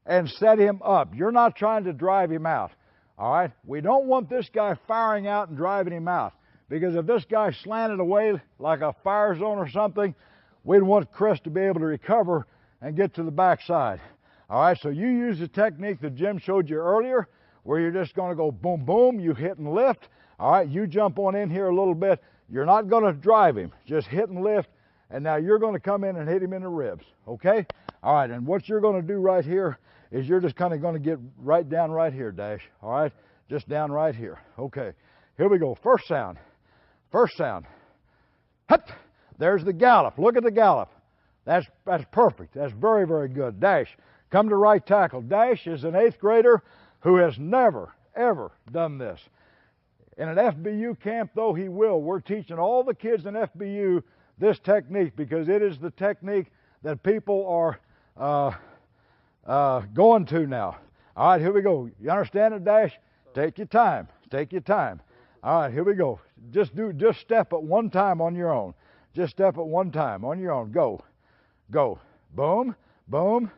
and set him up. You're not trying to drive him out. All right. We don't want this guy firing out and driving him out, because if this guy slanted away like a fire zone or something, we'd want Chris to be able to recover and get to the backside. All right. So you use the technique that Jim showed you earlier, where you're just going to go boom, boom. You hit and lift. All right. You jump on in here a little bit. You're not going to drive him, just hit and lift, and now you're going to come in and hit him in the ribs, okay? All right, and what you're going to do right here is you're just kind of going to get right down right here, Dash, all right? Just down right here, okay. Here we go, first sound, hut. There's the gallop, look at the gallop. That's perfect, that's very, very good. Dash, come to right tackle. Dash is an 8th grader who has never, ever done this. In an FBU camp, though, he will. We're teaching all the kids in FBU this technique because it is the technique that people are going to now. All right, here we go. You understand it, Dash? Take your time. Take your time. All right, here we go. Just step at one time on your own. Just step at one time on your own. Go. Go. Boom, boom,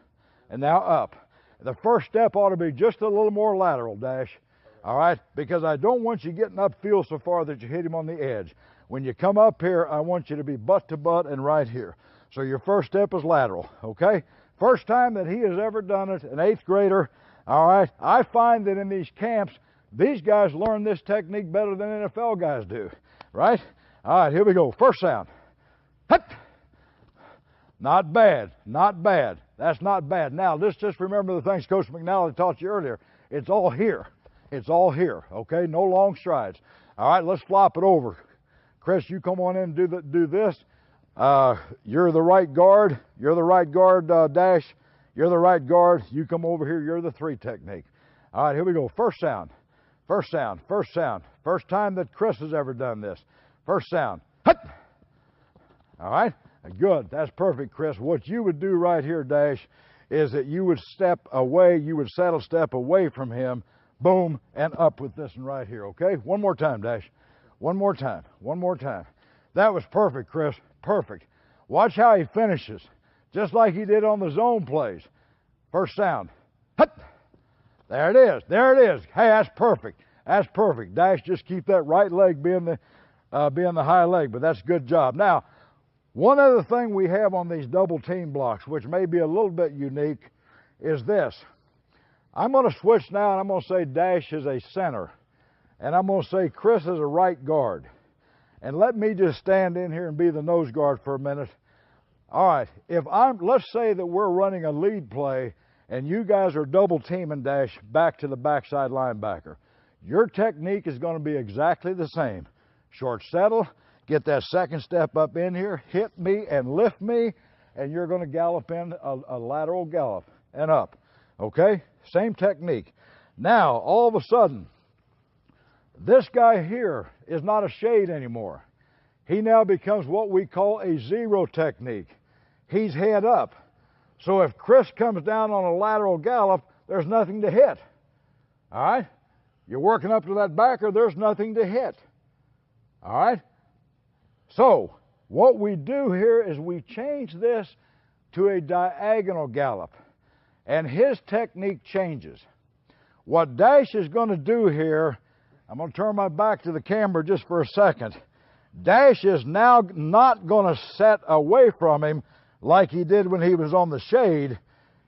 and now up. The first step ought to be just a little more lateral, Dash. All right, because I don't want you getting upfield so far that you hit him on the edge. When you come up here, I want you to be butt to butt and right here. So your first step is lateral, okay? First time that he has ever done it, an 8th grader. All right, I find that in these camps, these guys learn this technique better than NFL guys do, right? All right, here we go. First sound. Hut. Not bad, not bad. That's not bad. Now, let's just remember the things Coach McNally taught you earlier. It's all here. It's all here, okay? No long strides. All right, let's flop it over. Chris, you come on in and do this. You're the right guard. You're the right guard, Dash. You're the right guard. You come over here. You're the 3 technique. All right, here we go. First sound. First sound. First sound. First time that Chris has ever done this. First sound. Hut. All right, good. That's perfect, Chris. What you would do right here, Dash, is that you would step away. You would saddle step away from him. Boom, and up with this one right here, okay? One more time, Dash. One more time. One more time. That was perfect, Chris. Perfect. Watch how he finishes, just like he did on the zone plays. First sound. Hut. There it is. There it is. Hey, that's perfect. That's perfect. Dash, just keep that right leg being the high leg, but that's a good job. Now, one other thing we have on these double team blocks, which may be a little bit unique, is this. I'm going to switch now, and I'm going to say Dash is a center. And I'm going to say Chris is a right guard. And let me just stand in here and be the nose guard for a minute. All right, let's say that we're running a lead play, and you guys are double teaming Dash back to the backside linebacker. Your technique is going to be exactly the same. Short settle, get that second step up in here, hit me and lift me, and you're going to gallop in a lateral gallop and up. Okay? Same technique. Now, all of a sudden, this guy here is not a shade anymore. He now becomes what we call a 0 technique. He's head up. So if Chris comes down on a lateral gallop, there's nothing to hit. All right? You're working up to that backer, there's nothing to hit. All right? So, what we do here is we change this to a diagonal gallop. And his technique changes. What Dash is going to do here, I'm going to turn my back to the camera just for a second. Dash is now not going to set away from him like he did when he was on the shade.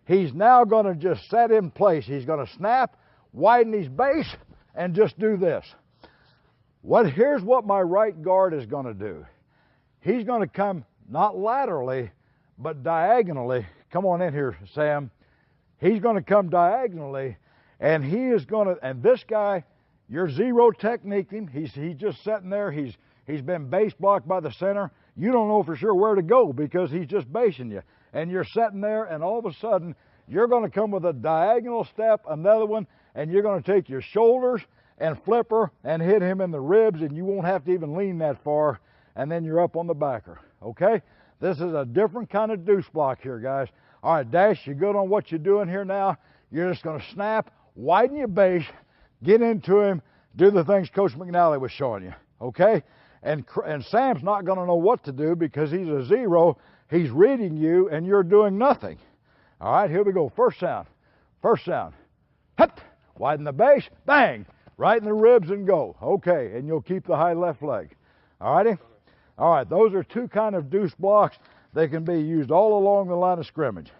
He's now going to just set in place. He's going to snap, widen his base, and just do this. Here's what my right guard is going to do. He's going to come not laterally, but diagonally. Come on in here, Sam. He's going to come diagonally, and he is going to, and this guy, you're 0 techniquing. He's just sitting there. He's been base blocked by the center. You don't know for sure where to go because he's just basing you. And you're sitting there, and all of a sudden, you're going to come with a diagonal step, another one, and you're going to take your shoulders and flipper and hit him in the ribs, and you won't have to even lean that far, and then you're up on the backer, okay? This is a different kind of deuce block here, guys. All right, Dash, you're good on what you're doing here now. You're just going to snap, widen your base, get into him, do the things Coach McNally was showing you, okay? And Sam's not going to know what to do because he's a zero. He's reading you, and you're doing nothing. All right, here we go. First sound. First sound. Hut. Widen the base. Bang. Right in the ribs and go. Okay, and you'll keep the high left leg. All righty? All right, those are two kind of deuce blocks. They can be used all along the line of scrimmage.